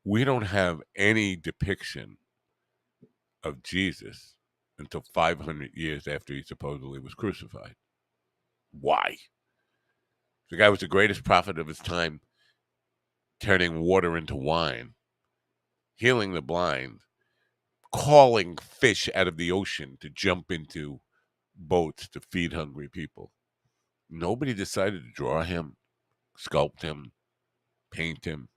We don't have any depiction of Jesus until 500 years after he supposedly was crucified. Why? The guy was the greatest prophet of his time, turning water into wine, healing the blind, calling fish out of the ocean to jump into boats to feed hungry people. Nobody decided to draw him, sculpt him, paint him.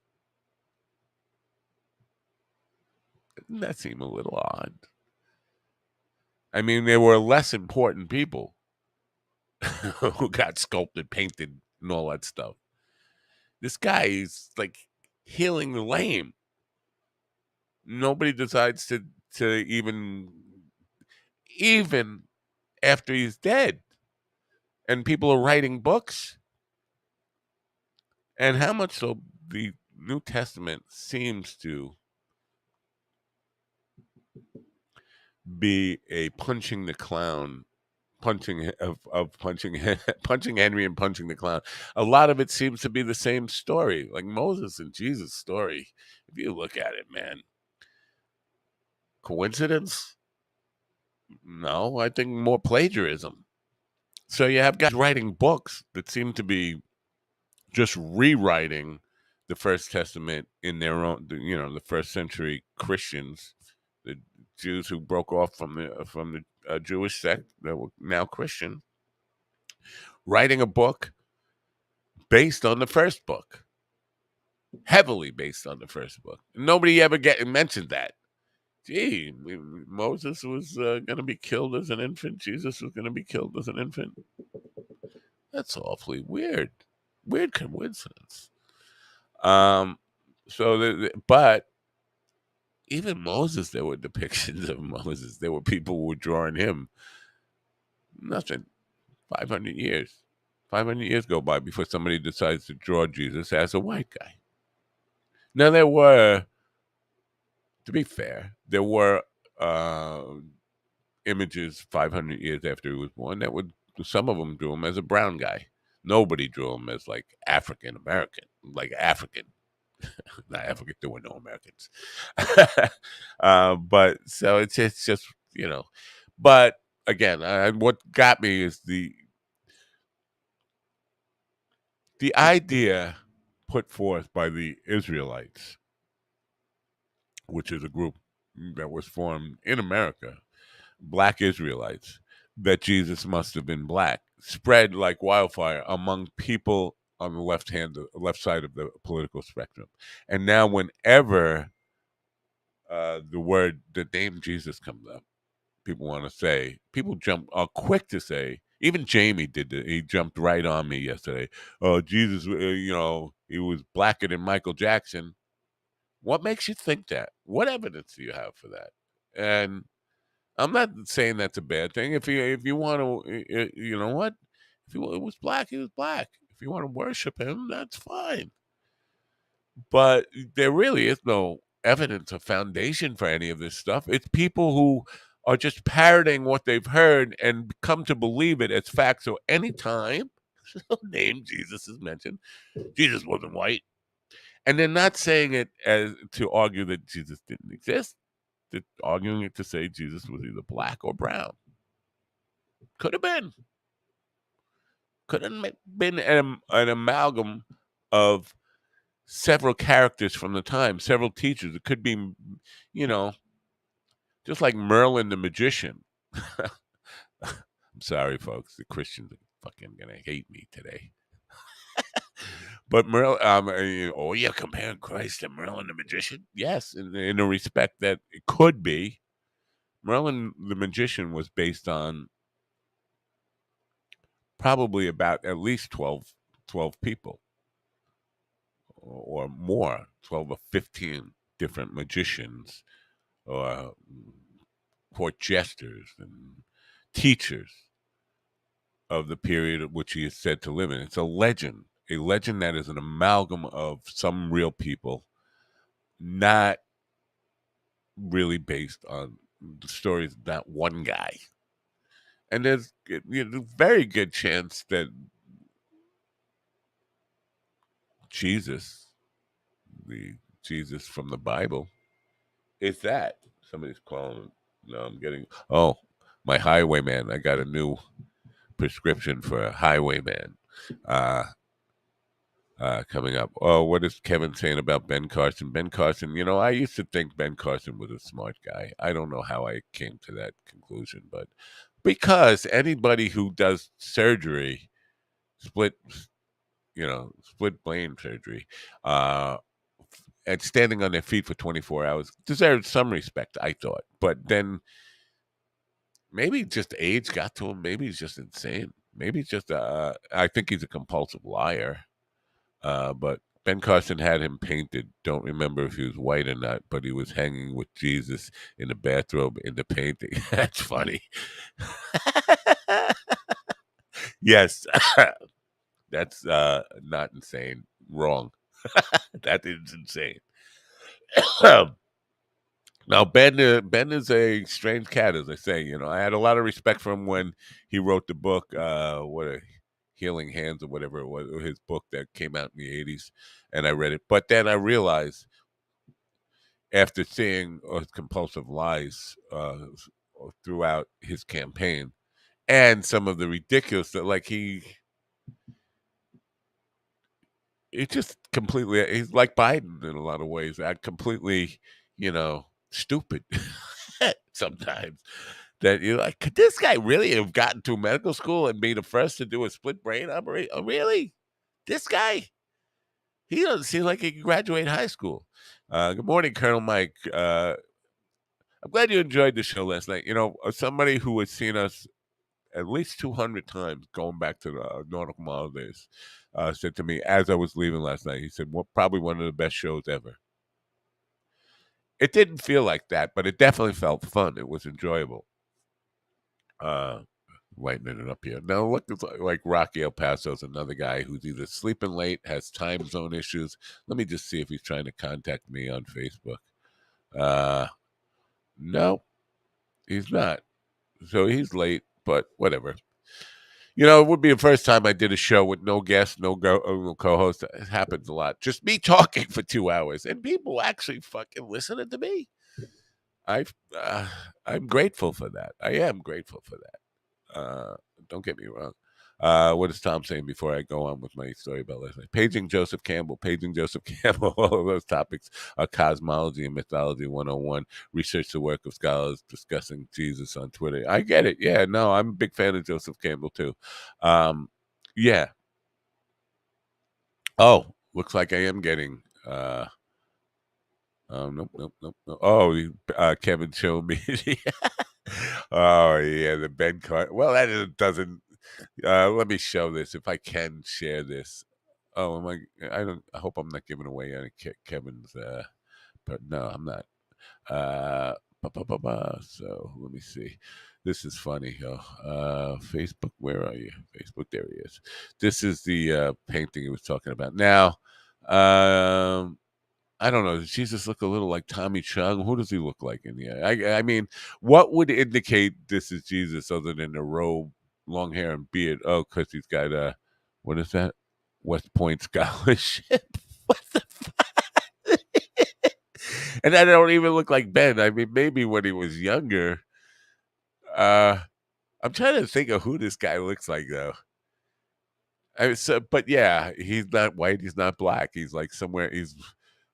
Doesn't that seem a little odd? I mean, there were less important people who got sculpted, painted, and all that stuff. This guy is like healing the lame. Nobody decides to to even after he's dead, and people are writing books. And how much so the New Testament seems to be a punching the clown, punching punching Henry and punching the clown. A lot of it seems to be the same story, like Moses and Jesus' story. If you look at it, man, coincidence? No, I think more plagiarism. So you have guys writing books that seem to be just rewriting the First Testament in their own, the first century Christians, the Jews who broke off from the Jewish sect that were now Christian, writing a book based on the first book, heavily based on the first book. Nobody ever mentioned that. Gee, Moses was going to be killed as an infant. Jesus was going to be killed as an infant. That's awfully weird. Weird coincidence. But even Moses, there were depictions of Moses. There were people who were drawing him. Nothing. 500 years. 500 years go by before somebody decides to draw Jesus as a white guy. Now, to be fair, there were images 500 years after he was born that would, some of them drew him as a brown guy. Nobody drew him as like African American, like African. Not African, there were no Americans. But so it's just, but again, what got me is the idea put forth by the Israelites, which is a group that was formed in America, Black Israelites, that Jesus must have been black, spread like wildfire among people on the left side of the political spectrum. And now whenever the name Jesus comes up, people are quick to say, even Jamie did it. He jumped right on me yesterday. Oh, Jesus, he was blacker than Michael Jackson. What makes you think that? What evidence do you have for that? And I'm not saying that's a bad thing. If you want to, you know what? If he was black, he was black. If you want to worship him, that's fine. But there really is no evidence or foundation for any of this stuff. It's people who are just parroting what they've heard and come to believe it as fact. So anytime name Jesus is mentioned, Jesus wasn't white. And they're not saying it as to argue that Jesus didn't exist. They're arguing it to say Jesus was either black or brown. Could have been. Could have been an amalgam of several characters from the time, several teachers. It could be, just like Merlin the magician. I'm sorry, folks. The Christians are fucking gonna hate me today. But you're comparing Christ to Merlin the magician? Yes, in a respect that it could be. Merlin the magician was based on probably about at least 12 people or more, 12 or 15 different magicians or court jesters and teachers of the period of which he is said to live in. It's a legend that is an amalgam of some real people, not really based on the stories of that one guy. And there's a very good chance that Jesus, the Jesus from the Bible, is that. Somebody's calling. No, I'm getting. Oh, my highwayman. I got a new prescription for a highwayman coming up. Oh, what is Kevin saying about Ben Carson? Ben Carson, I used to think Ben Carson was a smart guy. I don't know how I came to that conclusion, but because anybody who does surgery, split brain surgery, and standing on their feet for 24 hours deserves some respect, I thought. But then maybe just age got to him. Maybe he's just insane. Maybe it's just, I think he's a compulsive liar. But Ben Carson had him painted. Don't remember if he was white or not, but he was hanging with Jesus in the bathrobe in the painting. That's funny. Yes, that's not insane. Wrong. That is insane. Now Ben is a strange cat, as I say. You know, I had a lot of respect for him when he wrote the book, what a Healing Hands or whatever it was, his book that came out in the '80s, and I read it. But then I realized after seeing his compulsive lies throughout his campaign and some of the ridiculous that, like he just completely he's like Biden in a lot of ways. Completely, stupid sometimes. That you're like, could this guy really have gotten to medical school and be the first to do a split brain operation? Oh, really? This guy? He doesn't seem like he can graduate high school. Good morning, Colonel Mike. I'm glad you enjoyed the show last night. You know, somebody who has seen us at least 200 times going back to the nautical mile days said to me as I was leaving last night, he said, well, probably one of the best shows ever. It didn't feel like that, but it definitely felt fun. It was enjoyable. Lightening it up here. Now, look, it's like Rocky El Paso's another guy who's either sleeping late, has time zone issues. Let me just see if he's trying to contact me on Facebook. No, he's not. So he's late, but whatever. You know, it would be the first time I did a show with no guest, no co-host. It happens a lot. Just me talking for 2 hours, and people actually fucking listening to me. I, I'm grateful for that. I am grateful for that. Don't get me wrong. What is Tom saying before I go on with my story about last night? Paging Joseph Campbell. All of those topics are cosmology and mythology 101. Research the work of scholars discussing Jesus on Twitter. I get it. Yeah, no, I'm a big fan of Joseph Campbell too. Yeah. Oh, looks like I am getting. Oh, nope, nope, nope, nope. Oh, Kevin showed me. Oh yeah, the Ben card. Well, that doesn't. Let me show this if I can share this. Oh, am I? I don't. I hope I'm not giving away any Kevin's. But no, I'm not. Uh, So let me see. This is funny. Facebook. Where are you? Facebook. There he is. This is the painting he was talking about. Now, I don't know. Does Jesus look a little like Tommy Chung? Who does he look like in the eye? I mean, what would indicate this is Jesus other than the robe, long hair, and beard? Oh, because he's got what is that? West Point scholarship. What the fuck? And I don't even look like Ben. I mean, maybe when he was younger. I'm trying to think of who this guy looks like though. But yeah, he's not white. He's not black. He's like somewhere. He's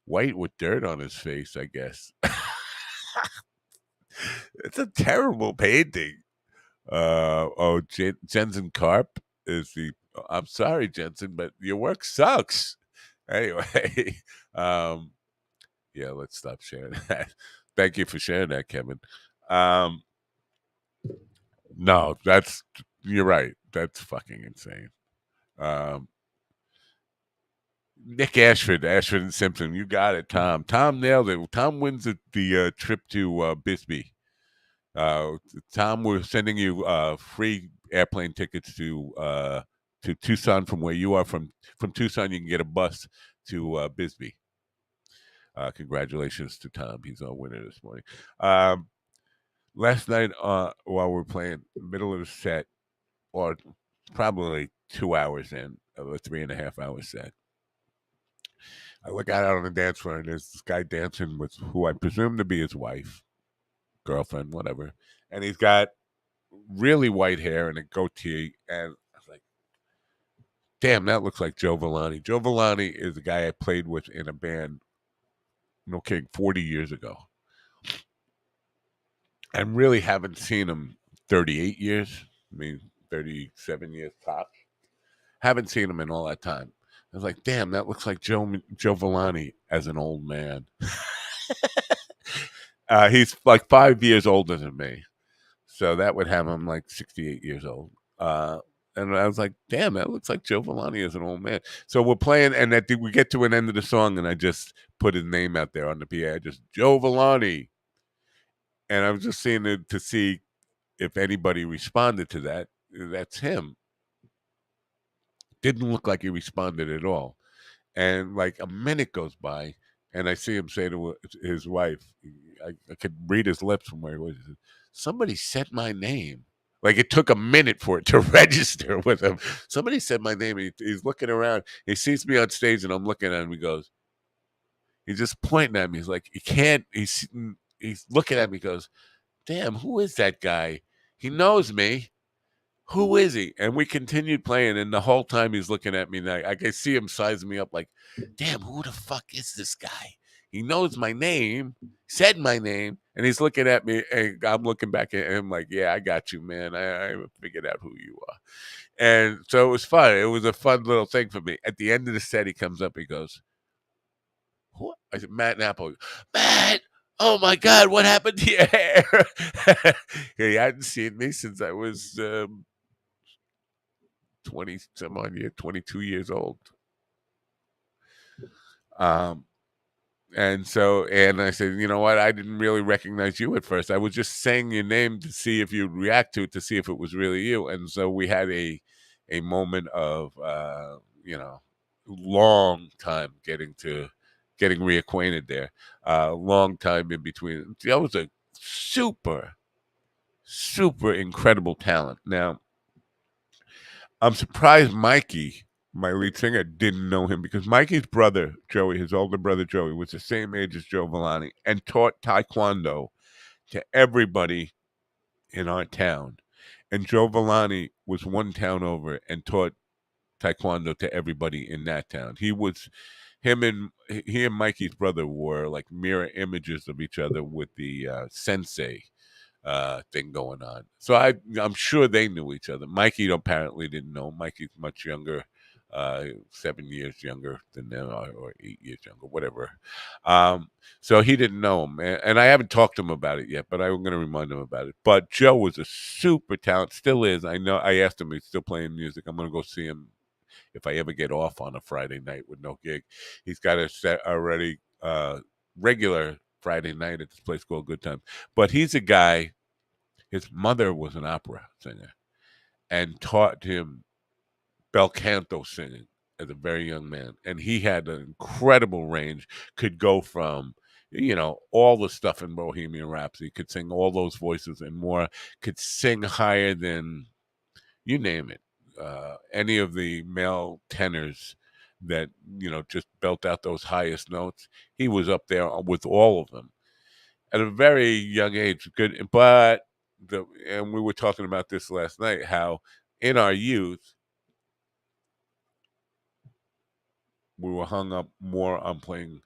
white with dirt on his face, I guess. It's a terrible painting. Jensen Karp is the. I'm sorry, Jensen, but your work sucks. Anyway, yeah, let's stop sharing that. Thank you for sharing that, Kevin. Um, no, you're right. That's fucking insane. Um, Nick Ashford and Simpson. You got it, Tom. Tom nailed it. Tom wins the trip to Bisbee. Tom, we're sending you free airplane tickets to Tucson from where you are. From Tucson, you can get a bus to Bisbee. Congratulations to Tom. He's our winner this morning. Last night, while we were playing, middle of the set, or probably 2 hours in of a 3.5 hour set, I look out on the dance floor and there's this guy dancing with who I presume to be his wife, girlfriend, whatever. And he's got really white hair and a goatee. And I was like, damn, that looks like Joe Villani. Joe Villani is the guy I played with in a band, no kidding, 40 years ago. I really haven't seen him 38 years. I mean, 37 years tops. Haven't seen him in all that time. I was like, damn, that looks like Joe Villani as an old man. He's like 5 years older than me. So that would have him like 68 years old. And I was like, damn, that looks like Joe Villani as an old man. So we're playing, and we get to an end of the song, and I just put his name out there on the PA. Just Joe Villani. And I was just seeing it to see if anybody responded to that. That's him. Didn't look like he responded at all. And like a minute goes by, and I see him say to his wife, I could read his lips from where he was. He said, somebody said my name. Like it took a minute for it to register with him. Somebody said my name. He's looking around. He sees me on stage, and I'm looking at him. He goes, he's just pointing at me. He's like, he can't. He's looking at me. He goes, damn, who is that guy? He knows me. Who is he? And we continued playing, and the whole time he's looking at me. And I can see him sizing me up like, damn, who the fuck is this guy? He knows my name, said my name, and he's looking at me, and I'm looking back at him like, yeah, I got you, man. I figured out who you are. And so it was fun. It was a fun little thing for me. At the end of the set, he comes up, he goes, what? I said, Matt Napoli. Matt! Oh my God, what happened to your hair? He hadn't seen me since I was 20 some odd year, 22 years old. And I said, you know what? I didn't really recognize you at first. I was just saying your name to see if you'd react to it, to see if it was really you. And so we had a moment of, long time getting reacquainted there. Long time in between. That was a super, super incredible talent. Now, I'm surprised Mikey, my lead singer, didn't know him because Mikey's brother, Joey, his older brother, Joey, was the same age as Joe Villani and taught Taekwondo to everybody in our town. And Joe Villani was one town over and taught Taekwondo to everybody in that town. He and Mikey's brother were like mirror images of each other with the sensei thing going on. So I'm sure they knew each other. Mikey apparently didn't know. Mikey's much younger, 7 years younger than them, or 8 years younger, whatever. So he didn't know him, and I haven't talked to him about it yet, but I'm going to remind him about it. But Joe was a super talent, still is. I know. I asked him, he's still playing music. I'm going to go see him if I ever get off on a Friday night with no gig. He's got a set already, regular Friday night at this place called Good Time. But he's a guy, his mother was an opera singer and taught him bel canto singing as a very young man. And he had an incredible range, could go from, all the stuff in Bohemian Rhapsody, could sing all those voices and more, could sing higher than, you name it, any of the male tenors that, just belt out those highest notes. He was up there with all of them at a very young age. Good, but and we were talking about this last night, how in our youth we were hung up more on playing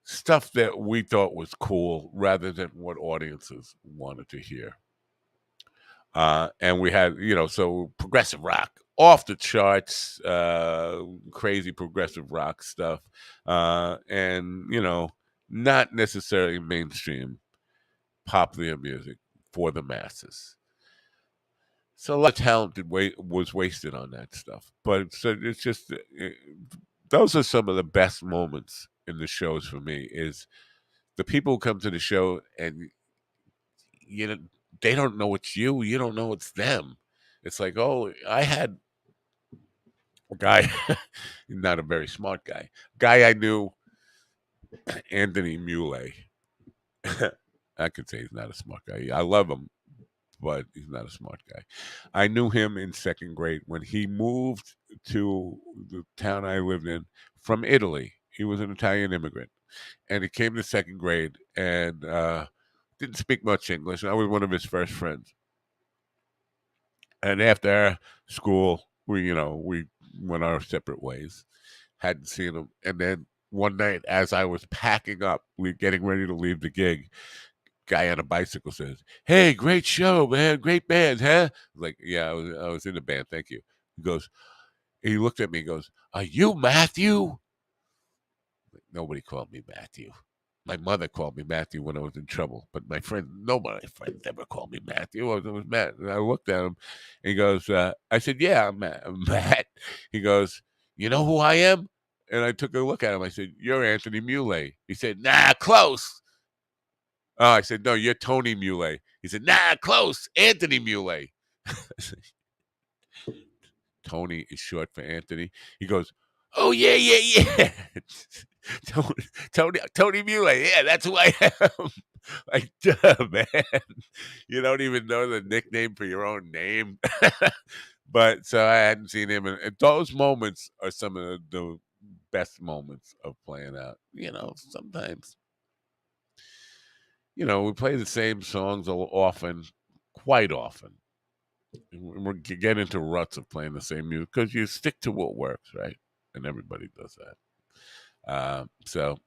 stuff that we thought was cool rather than what audiences wanted to hear. And we had, so progressive rock, off the charts, crazy progressive rock stuff, and not necessarily mainstream popular music for the masses. So a lot of talent was wasted on that stuff. But so it's just, those are some of the best moments in the shows for me, is the people who come to the show and, they don't know it's you. You don't know it's them. It's like, oh, I had a guy, not a very smart guy I knew, Anthony Muley. I could say he's not a smart guy. I love him, but he's not a smart guy. I knew him in second grade when he moved to the town I lived in from Italy. He was an Italian immigrant, and he came to second grade and didn't speak much English. I was one of his first friends. And after school, we went our separate ways. Hadn't seen him. And then one night, as I was packing up, we getting ready to leave the gig, guy on a bicycle says, "Hey, great show, man. Great band, huh?" I was like, "Yeah, I was in the band. Thank you." He looked at me, he goes, "Are you Matthew?" Like, nobody called me Matthew. My mother called me Matthew when I was in trouble, but none of my friends ever called me Matthew. It was Matt. And I looked at him, and he goes, I said, yeah, I'm Matt. He goes, you know who I am? And I took a look at him. I said, you're Anthony Muley. He said, nah, close. Oh, I said, no, you're Tony Muley. He said, nah, close, Anthony Muley. Tony is short for Anthony. He goes, oh, yeah. Tony Muley. Yeah, that's who I am. Like, duh, man. You don't even know the nickname for your own name. But so I hadn't seen him. And those moments are some of the best moments of playing out. Sometimes, we play the same songs often, quite often. We get into ruts of playing the same music because you stick to what works, right? And everybody does that. So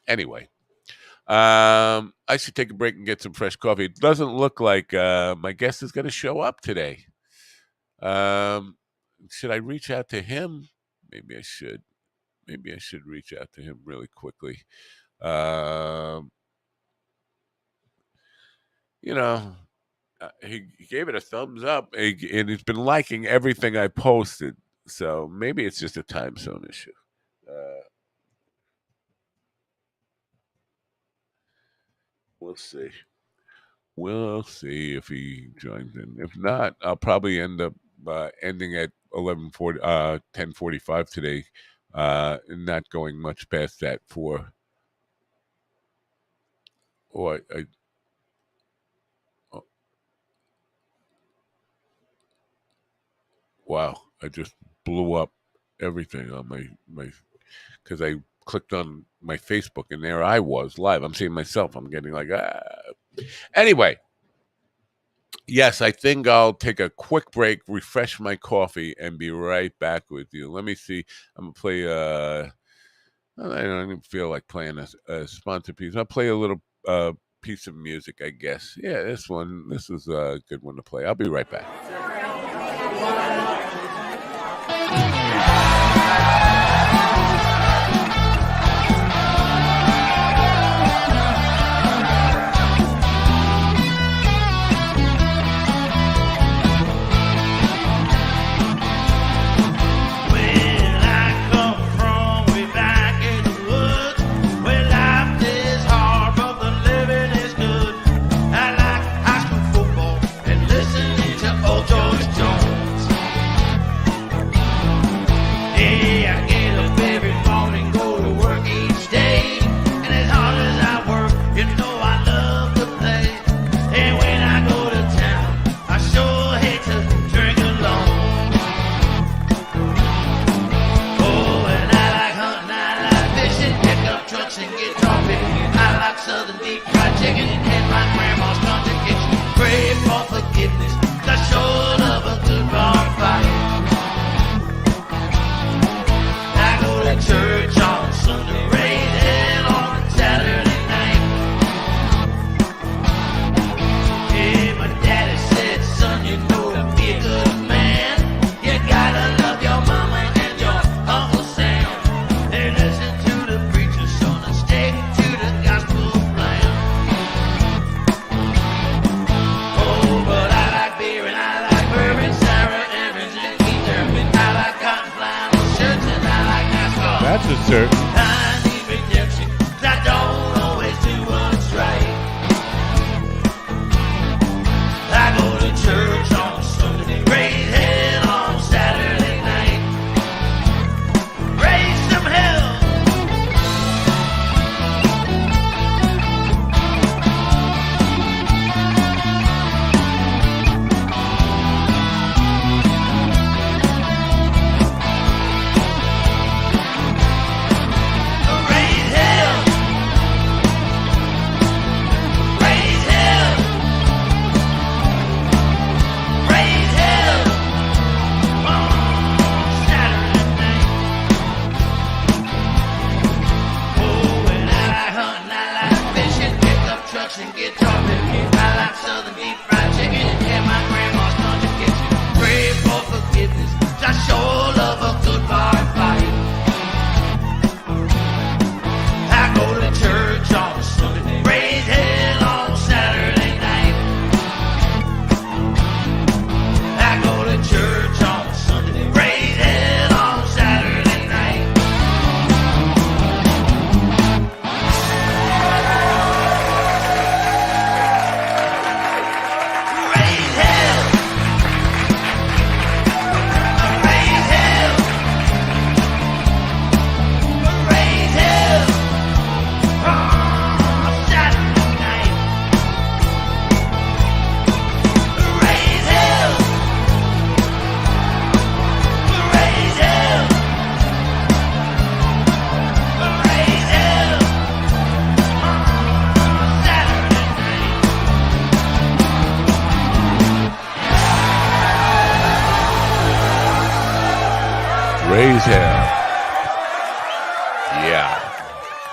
anyway, I should take a break and get some fresh coffee. It doesn't look like my guest is going to show up today. Should I reach out to him? Maybe I should. Maybe I should reach out to him really quickly. He gave it a thumbs up, and he's been liking everything I posted. So maybe it's just a time zone issue. We'll see. We'll see if he joins in. If not, I'll probably end up ending at 10:45 today, and not going much past that for. Wow, I just blew up everything on my because I clicked on my Facebook and there I was live. I'm seeing myself. I'm getting like, Anyway, yes, I think I'll take a quick break, refresh my coffee, and be right back with you. Let me see. I'm going to play, I don't even feel like playing a sponsor piece. I'll play a little piece of music, I guess. Yeah, this is a good one to play. I'll be right back.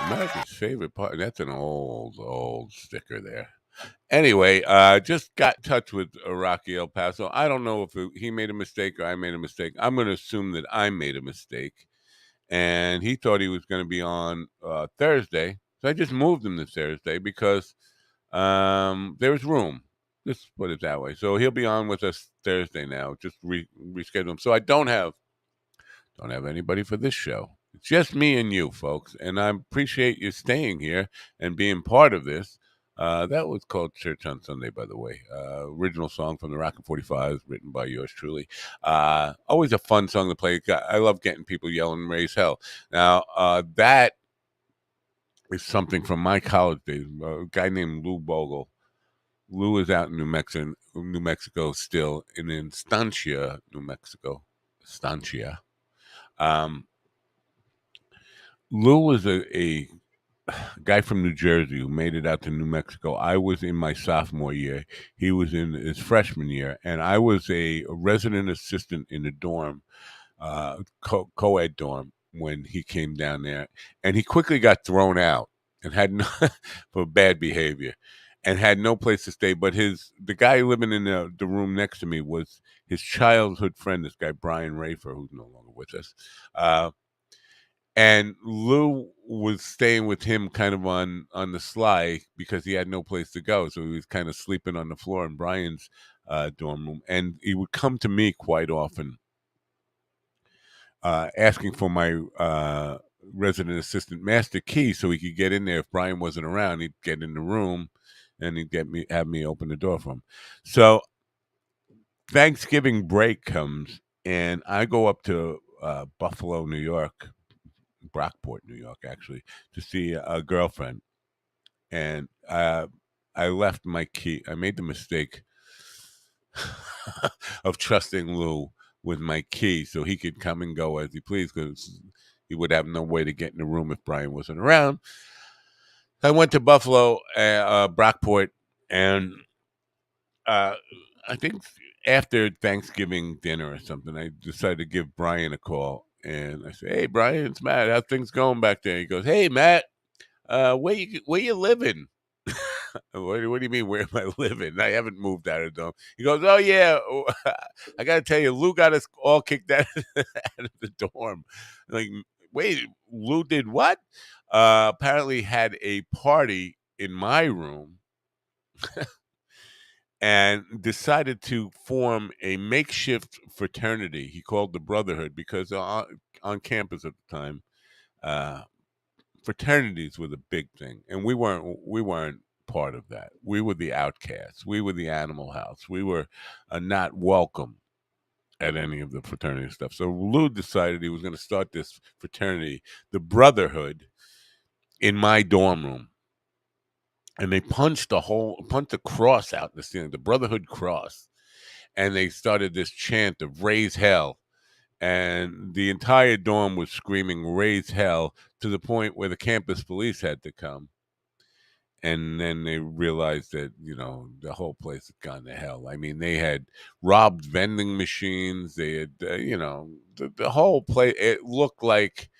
America's favorite part. That's an old sticker there. Anyway, just got in touch with Rocky El Paso. I don't know if he made a mistake or I made a mistake. I'm going to assume that I made a mistake. And he thought he was going to be on Thursday. So I just moved him to Thursday because there was room. Let's put it that way. So he'll be on with us Thursday now. Just reschedule him. So I don't have anybody for this show. It's just me and you, folks. And I appreciate you staying here and being part of this. That was called Church on Sunday, by the way. Original song from the Rockin' 45s, written by yours truly. Always a fun song to play. I love getting people yelling "Raise Hell." Now, that is something from my college days. A guy named Lou Bogle. Lou is out in New Mexico still, in Estancia, New Mexico. Estancia. Um, Lou was a guy from New Jersey who made it out to New Mexico. I was in my sophomore year. He was in his freshman year, and I was a resident assistant in the dorm, co-ed dorm, when he came down there. And he quickly got thrown out and had no, for bad behavior, and had no place to stay. But the guy living in the room next to me was his childhood friend, this guy Brian Rafer, who's no longer with us. And Lou was staying with him kind of on the sly because he had no place to go. So he was kind of sleeping on the floor in Brian's dorm room. And he would come to me quite often, asking for my resident assistant master key so he could get in there. If Brian wasn't around, he'd get in the room and he'd have me open the door for him. So Thanksgiving break comes and I go up to Buffalo, New York, Brockport, New York, actually, to see a girlfriend. And I left my key. I made the mistake of trusting Lou with my key so he could come and go as he pleased, because he would have no way to get in the room if Brian wasn't around. I went to Buffalo, Brockport, and I think after Thanksgiving dinner or something, I decided to give Brian a call. And I said, "Hey, Brian, it's Matt. How's things going back there?" He goes, "Hey, Matt, where you living?" What do you mean, where am I living? I haven't moved out of the dome. He goes, "Oh yeah, I got to tell you, Lou got us all kicked out, out of the dorm." Like, wait, Lou did what? Apparently had a party in my room and decided to form a makeshift fraternity. He called the Brotherhood because on campus at the time, uh, fraternities were the big thing, and we weren't part of that. We were the outcasts. We were the Animal House. We were not welcome at any of the fraternity stuff. So Lou decided he was going to start this fraternity, the Brotherhood, in my dorm room. And they punched a cross out in the ceiling, the Brotherhood cross, and they started this chant of "Raise Hell." And the entire dorm was screaming "Raise Hell" to the point where the campus police had to come. And then they realized that, the whole place had gone to hell. I mean, they had robbed vending machines. They had, the whole place. It looked like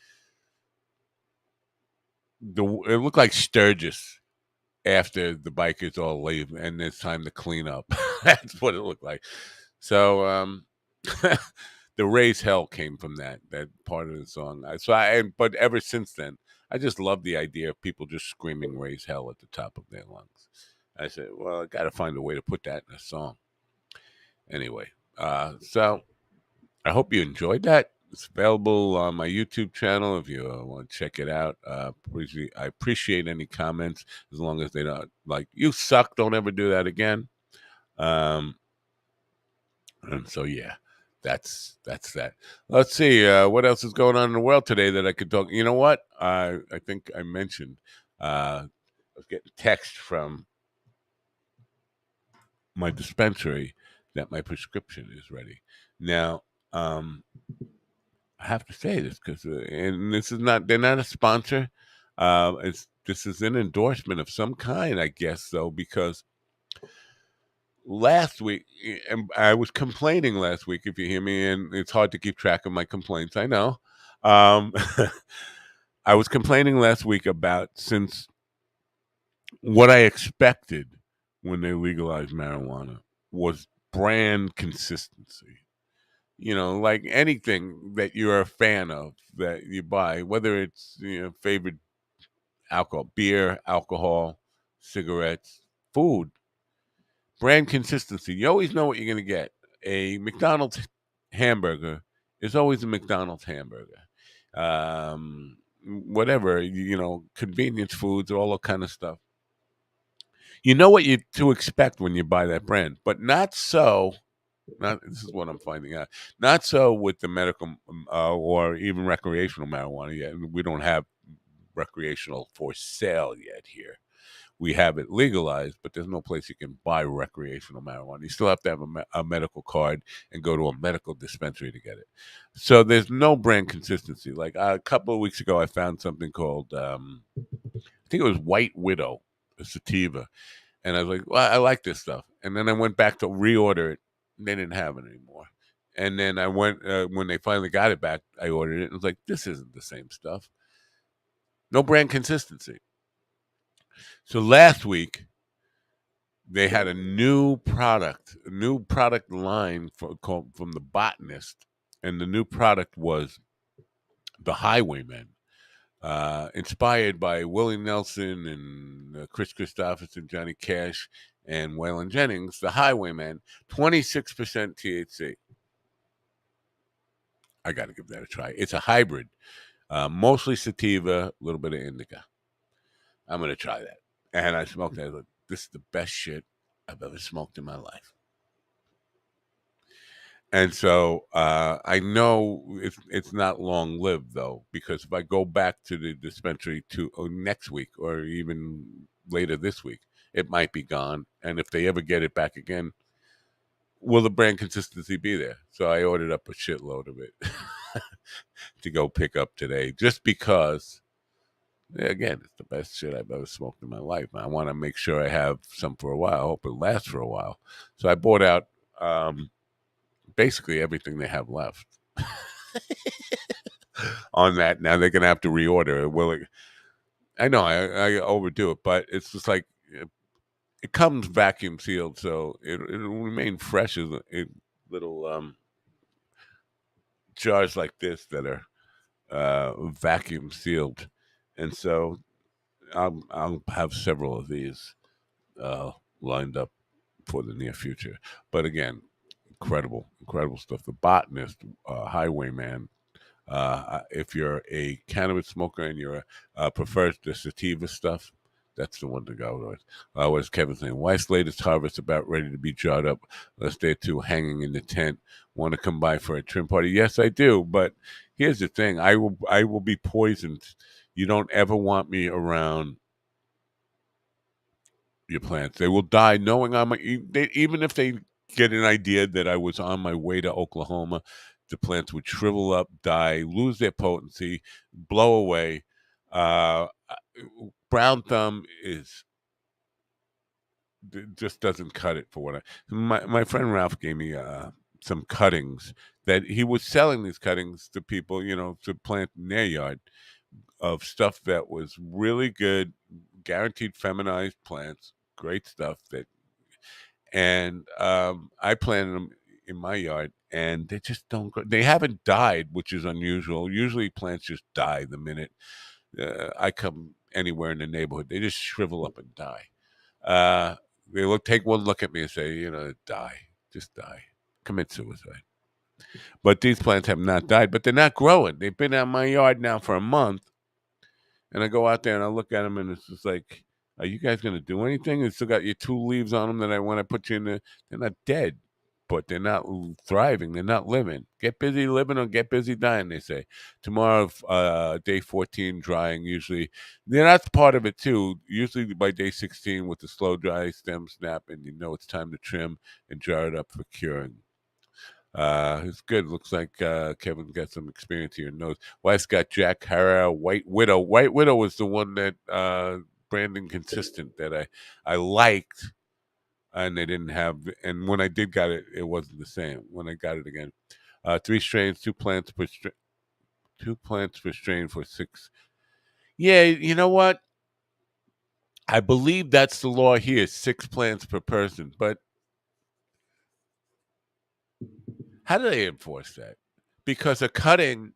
Sturgis after the bikers all leave and it's time to clean up. That's what it looked like. So, the "Raise Hell" came from that part of the song. But ever since then, I just love the idea of people just screaming "Raise Hell" at the top of their lungs. I said, well, I got to find a way to put that in a song. Anyway, so I hope you enjoyed that. It's available on my YouTube channel if you want to check it out. I appreciate any comments, as long as they don't like "you suck, don't ever do that again." Um, And so, yeah, that's that. Let's see what else is going on in the world today that I could talk. You know what? I think I mentioned I was getting text from my dispensary that my prescription is ready. Now, I have to say this because, and this is not, they're not a sponsor. This is an endorsement of some kind, I guess, though, because last week, and I was complaining last week, if you hear me, and it's hard to keep track of my complaints, I know. Um, I was complaining last week about since what I expected when they legalized marijuana was brand consistency. Like anything that you're a fan of that you buy, whether it's favorite alcohol, beer, alcohol, cigarettes, food, brand consistency. You always know what you're going to get. A McDonald's hamburger is always a McDonald's hamburger. Whatever, convenience foods, all that kind of stuff. You know what you to expect when you buy that brand, but not so. Not this is what I'm finding out. Not so with the medical or even recreational marijuana yet. We don't have recreational for sale yet here. We have it legalized, but there's no place you can buy recreational marijuana. You still have to have a medical card and go to a medical dispensary to get it. So there's no brand consistency. Like a couple of weeks ago, I found something called I think it was White Widow, a sativa, and I was like, well, I like this stuff. And then I went back to reorder it. And they didn't have it anymore. And then I went when they finally got it back. I ordered it. And I was like, this isn't the same stuff. No brand consistency. So last week they had a new product line called from the Botanist, and the new product was the Highwaymen. Inspired by Willie Nelson and Chris Christopherson, Johnny Cash, and Waylon Jennings, the Highwayman, 26% THC. I got to give that a try. It's a hybrid, mostly sativa, a little bit of indica. I'm going to try that. And I smoked that. I was like, this is the best shit I've ever smoked in my life. And so I know it's not long lived though, because if I go back to the dispensary next week or even later this week, it might be gone. And if they ever get it back again, will the brand consistency be there? So I ordered up a shitload of it to go pick up today, just because. Again, it's the best shit I've ever smoked in my life. I want to make sure I have some for a while. I hope it lasts for a while. So I bought out. Basically everything they have left on that. Now they're gonna have to reorder it. Well, I know I overdo it, but it's just like it comes vacuum sealed, so it'll remain fresh as in little jars like this that are vacuum sealed, and so I'll have several of these lined up for the near future. But again, incredible stuff. The Botanist, Highwayman. If you're a cannabis smoker and you're prefers the sativa stuff, that's the one to go with. What's Kevin saying? Wife's latest harvest about ready to be jarred up. Last day or two hanging in the tent. Want to come by for a trim party? Yes, I do. But here's the thing: I will be poisoned. You don't ever want me around your plants. They will die knowing even if they get an idea that I was on my way to Oklahoma, the plants would shrivel up, die, lose their potency, blow away. Brown thumb just doesn't cut it for what my friend Ralph gave me some cuttings that he was selling these cuttings to people, to plant in their yard of stuff that was really good, guaranteed feminized plants, great stuff and I planted them in my yard, and they just don't grow. They haven't died, which is unusual. Usually plants just die the minute I come anywhere in the neighborhood. They just shrivel up and die. Uh, they take one look at me and say, die, just die, commit suicide. But these plants have not died, but they're not growing. They've been on my yard now for a month, and I go out there and I look at them, and it's just like, are you guys going to do anything? You still got your two leaves on them that I want to put you in there. They're not dead, but they're not thriving. They're not living. Get busy living or get busy dying, they say. Tomorrow, day 14, drying usually. That's part of it, too. Usually by day 16 with the slow dry stem snap, and it's time to trim and jar it up for curing. It's good. Looks like Kevin got some experience here. Knows wife's got Jack Harrow, White Widow. White Widow was the one that branding consistent that I liked, and they didn't have. And when I did got it, it wasn't the same. When I got it again, 3 strains, 2 plants per strain for 6 Yeah, you know what? I believe that's the law here, 6 plants per person. But how do they enforce that? Because a cutting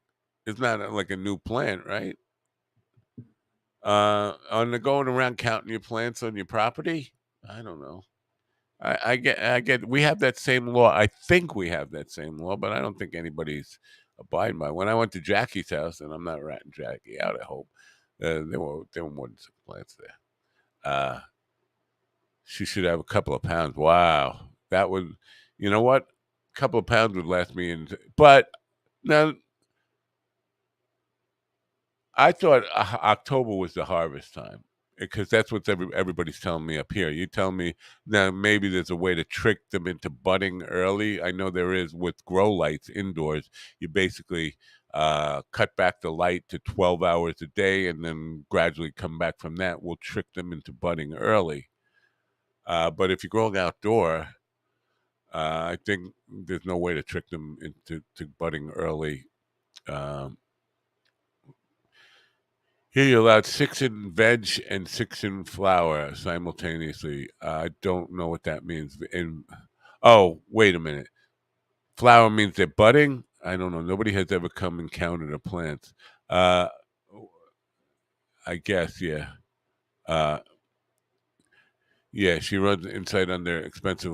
is not like a new plant, right? On the going around counting your plants on your property? I don't know. I get we have that same law. I think we have that same law, but I don't think anybody's abiding by it. When I went to Jackie's house, and I'm not ratting Jackie out, I hope, there were more than 6 plants there. She should have a couple of pounds. Wow. That would, you know what? A couple of pounds would last me in, but now I thought October was the harvest time because that's what everybody's telling me up here. You tell me now maybe there's a way to trick them into budding early. I know there is with grow lights indoors. You basically cut back the light to 12 hours a day and then gradually come back from that. Will trick them into budding early. But if you're growing outdoor, I think there's no way to trick them into budding early. Um, Here you're allowed 6 in veg and 6 in flower simultaneously. I don't know what that means. Oh, wait a minute. Flower means they're budding? I don't know. Nobody has ever come and counted a plant. Uh, I guess, yeah. Uh, yeah, she runs Inside Under expensive.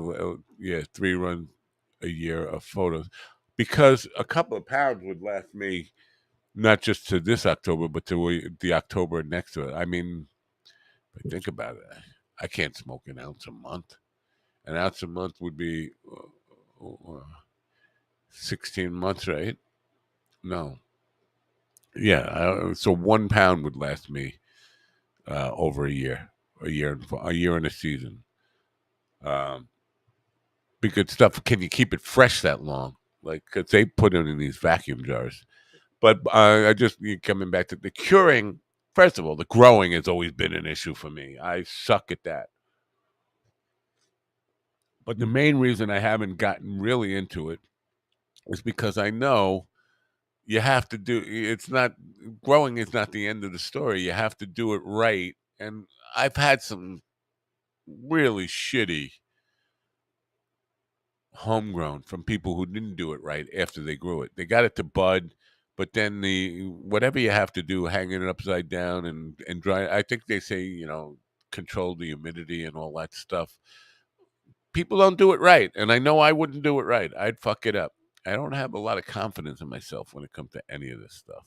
Yeah, 3 runs a year of photos. Because a couple of pounds would last me not just to this October, but to the October next to it. I mean, if I think about it, I can't smoke an ounce a month. An ounce a month would be 16 months, right? No. Yeah. So 1 pound would last me over a year and a season. Um, be good stuff. Can you keep it fresh that long? Like, because they put it in these vacuum jars. But I just coming back to the curing. First of all, the growing has always been an issue for me. I suck at that. But the main reason I haven't gotten really into it is because I know you have to do it's not growing is not the end of the story. You have to do it right. And I've had some really shitty homegrown from people who didn't do it right after they grew it. They got it to bud, but then the whatever you have to do, hanging it upside down and dry. I think they say control the humidity and all that stuff. People don't do it right, and I know I wouldn't do it right. I'd fuck it up. I don't have a lot of confidence in myself when it comes to any of this stuff.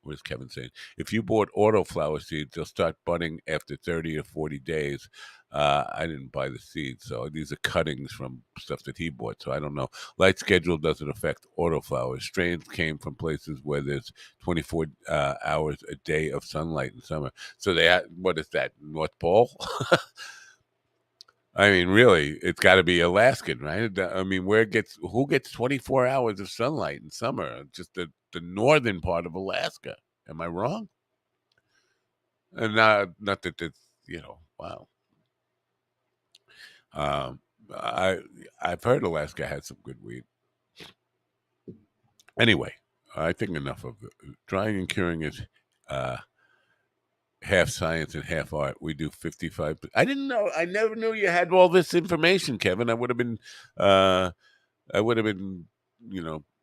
What is Kevin saying? If you bought autoflower seeds, they'll start budding after 30 or 40 days. I didn't buy the seeds, so these are cuttings from stuff that he bought. So I don't know. Light schedule doesn't affect autoflowers. Strains came from places where there's 24 hours a day of sunlight in summer. So what is that? North Pole? I mean, really, it's got to be Alaskan, right? I mean, who gets 24 hours of sunlight in summer? Just the northern part of Alaska. Am I wrong? And not that it's wow. Um, I I've heard Alaska had some good weed. Anyway, I think enough of it. Drying and curing is uh, half science and half art. We do 55. I didn't know. I never knew you had all this information, Kevin. Uh, I would have been,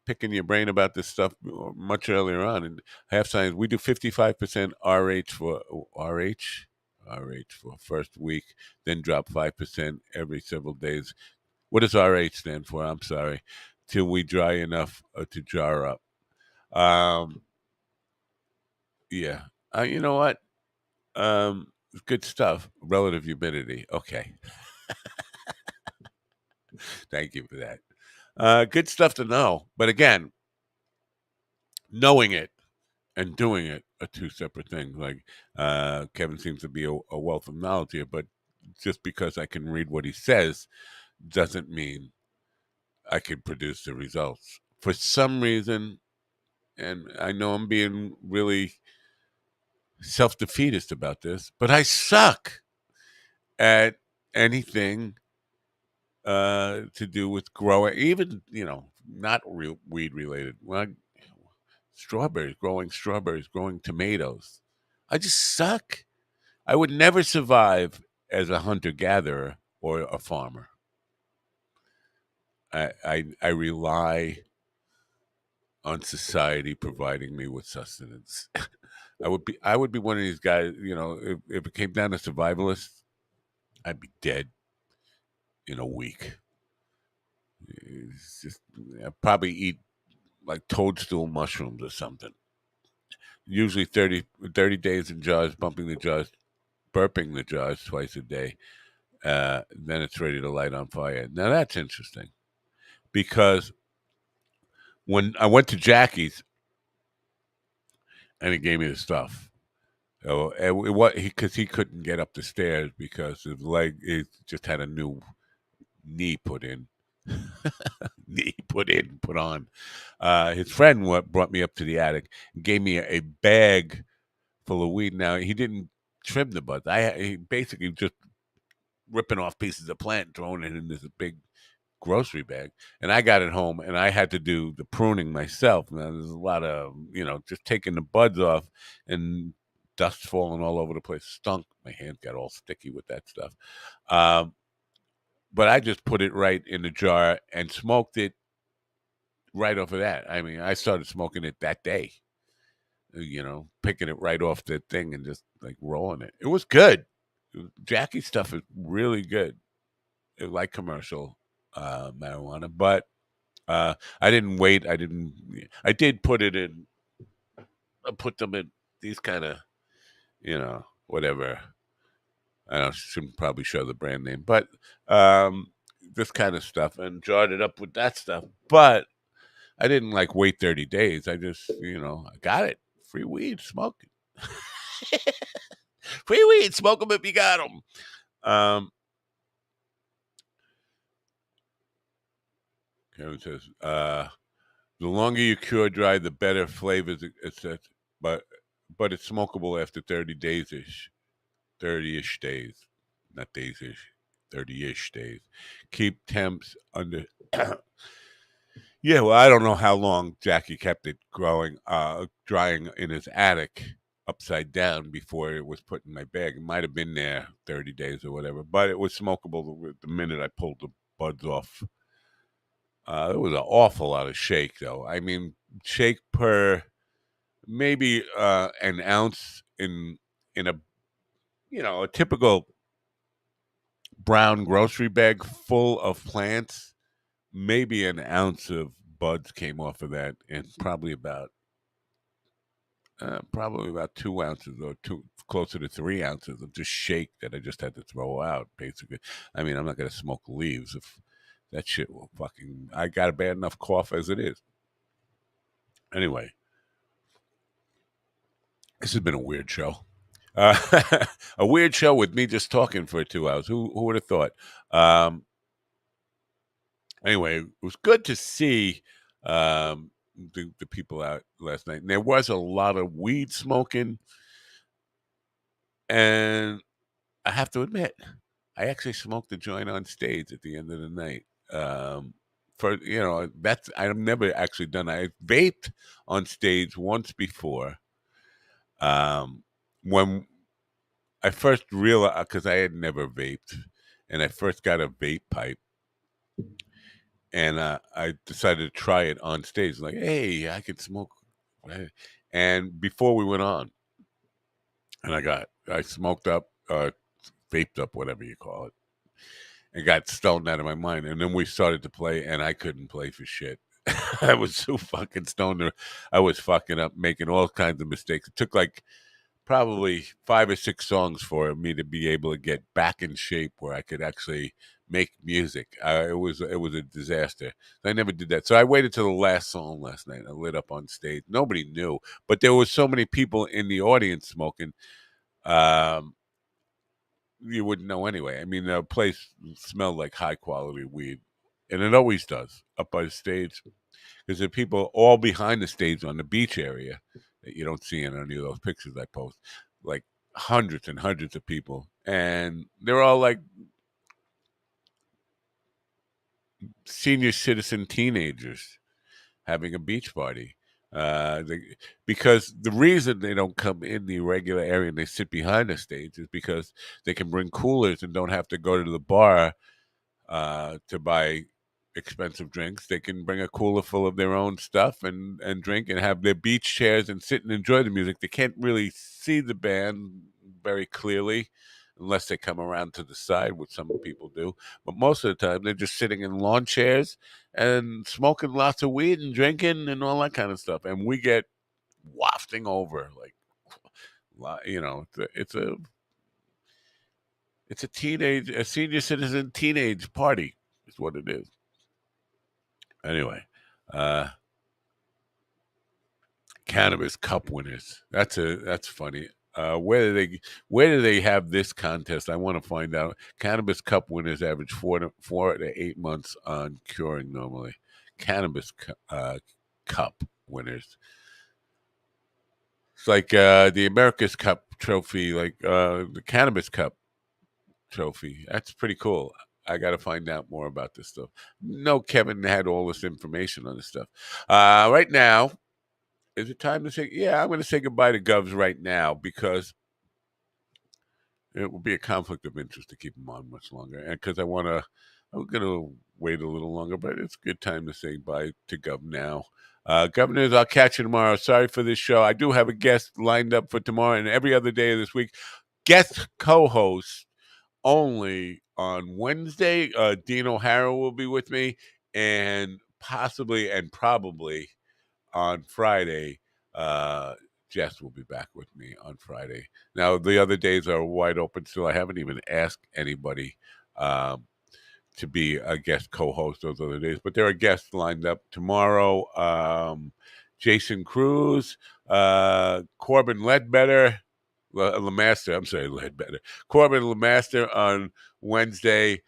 picking your brain about this stuff much earlier on. And half science, we do 55% RH for RH for first week, then drop 5% every several days. What does RH stand for? I'm sorry. Till we dry enough to jar up. Um, yeah. You know what? Good stuff. Relative humidity. Okay. Thank you for that. Good stuff to know. But again, knowing it and doing it are two separate things. Like Kevin seems to be a wealth of knowledge here, but just because I can read what he says doesn't mean I can produce the results. For some reason, and I know I'm being really self-defeatist about this, but I suck at anything to do with growing, even not real weed related. Well, growing strawberries, growing tomatoes. I just suck. I would never survive as a hunter gatherer or a farmer. I rely on society providing me with sustenance. I would be one of these guys. If it came down to survivalists, I'd be dead in a week. It's just I'd probably eat like toadstool mushrooms or something. Usually 30 days in jars, bumping the jars, burping the jars twice a day. Then it's ready to light on fire. Now that's interesting because when I went to Jackie's and he gave me the stuff, what because he couldn't get up the stairs because his leg he just had a new knee put in, put on. His friend brought me up to the attic and gave me a bag full of weed. Now he didn't trim the buds. He basically just ripping off pieces of plant, throwing it in this big grocery bag. And I got it home and I had to do the pruning myself. Now there's a lot of, just taking the buds off and dust falling all over the place. Stunk. My hands got all sticky with that stuff. But I just put it right in the jar and smoked it right off of that. I mean, I started smoking it that day, picking it right off the thing and just like rolling it. It was good. Jackie's stuff is really good. Like commercial marijuana, but I didn't wait. I did put it in. I put them in these kind of, whatever. I don't shouldn't probably show the brand name, but this kind of stuff, and jarred it up with that stuff. But I didn't like wait 30 days. I just, I got it. Free weed, smoke it. Free weed, smoke them if you got them. Kevin says, the longer you cure dry, the better flavors, etc. But it's smokable after 30 days ish, 30-ish days, not days ish, 30-ish days. Keep temps under. Yeah, well, I don't know how long Jackie kept it drying in his attic upside down before it was put in my bag. It might have been there 30 days or whatever, but it was smokable the minute I pulled the buds off. There was an awful lot of shake, though. I mean, shake per maybe an ounce in a typical brown grocery bag full of plants. Maybe an ounce of buds came off of that, and probably about 2 ounces or closer to 3 ounces of just shake that I just had to throw out. Basically, I mean, I'm not gonna smoke leaves if that shit will fucking. I got a bad enough cough as it is. Anyway, this has been a weird show. A weird show with me just talking for 2 hours. Who would have thought? Anyway, it was good to see the people out last night. And there was a lot of weed smoking. And I have to admit, I actually smoked a joint on stage at the end of the night. That's I've never actually done. I vaped on stage once before. When I first realized, because I had never vaped, and I first got a vape pipe, and I decided to try it on stage. Like, hey, I could smoke. Right? And before we went on, and I smoked up, vaped up, whatever you call it, and got stoned out of my mind. And then we started to play, and I couldn't play for shit. I was so fucking stoned. I was fucking up, making all kinds of mistakes. It took like probably 5 or 6 songs for me to be able to get back in shape where I could actually make music. It was a disaster. I never did that. So I waited till the last song last night. I lit up on stage. Nobody knew, but there was so many people in the audience smoking. You wouldn't know anyway. I mean, the place smelled like high quality weed, and it always does up by the stage because there are people all behind the stage on the beach area that you don't see in any of those pictures I post, like hundreds and hundreds of people, and they're all like senior citizen teenagers having a beach party. Because the reason they don't come in the regular area and they sit behind the stage is because they can bring coolers and don't have to go to the bar to buy expensive drinks. They can bring a cooler full of their own stuff and drink and have their beach chairs and sit and enjoy the music. They can't really see the band very clearly unless they come around to the side, which some people do. But most of the time, they're just sitting in lawn chairs and smoking lots of weed and drinking and all that kind of stuff. And we get wafting over like, it's a senior citizen teenage party is what it is. Anyway, uh, Cannabis Cup Winners. That's funny. Where do they have this contest? I want to find out. Cannabis Cup Winners average 4 to 8 months on curing normally. Cup Winners. It's like the America's Cup trophy, like the Cannabis Cup trophy. That's pretty cool. I got to find out more about this stuff. No, Kevin had all this information on this stuff. Right now, is it time to say? Yeah, I'm going to say goodbye to Govs right now because it will be a conflict of interest to keep him on much longer, and because I'm going to wait a little longer, but it's a good time to say bye to Gov now. Governors, I'll catch you tomorrow. Sorry for this show. I do have a guest lined up for tomorrow and every other day of this week. Guest co-host only on Wednesday. Dean O'Hara will be with me, and possibly and probably on Friday, Jess will be back with me on Friday. Now, the other days are wide open still. I haven't even asked anybody to be a guest co-host those other days, but there are guests lined up tomorrow. Jason Cruz, Corbin Ledbetter, Lemaster. I'm sorry, Ledbetter. Corbin Lemaster on Wednesday.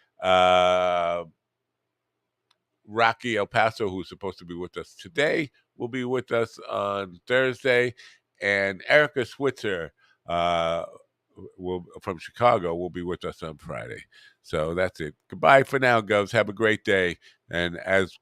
Rocky El Paso, who's supposed to be with us today, will be with us on Thursday, and Erica Switzer from Chicago will be with us on Friday. So that's it. Goodbye for now, Govs. Have a great day. And as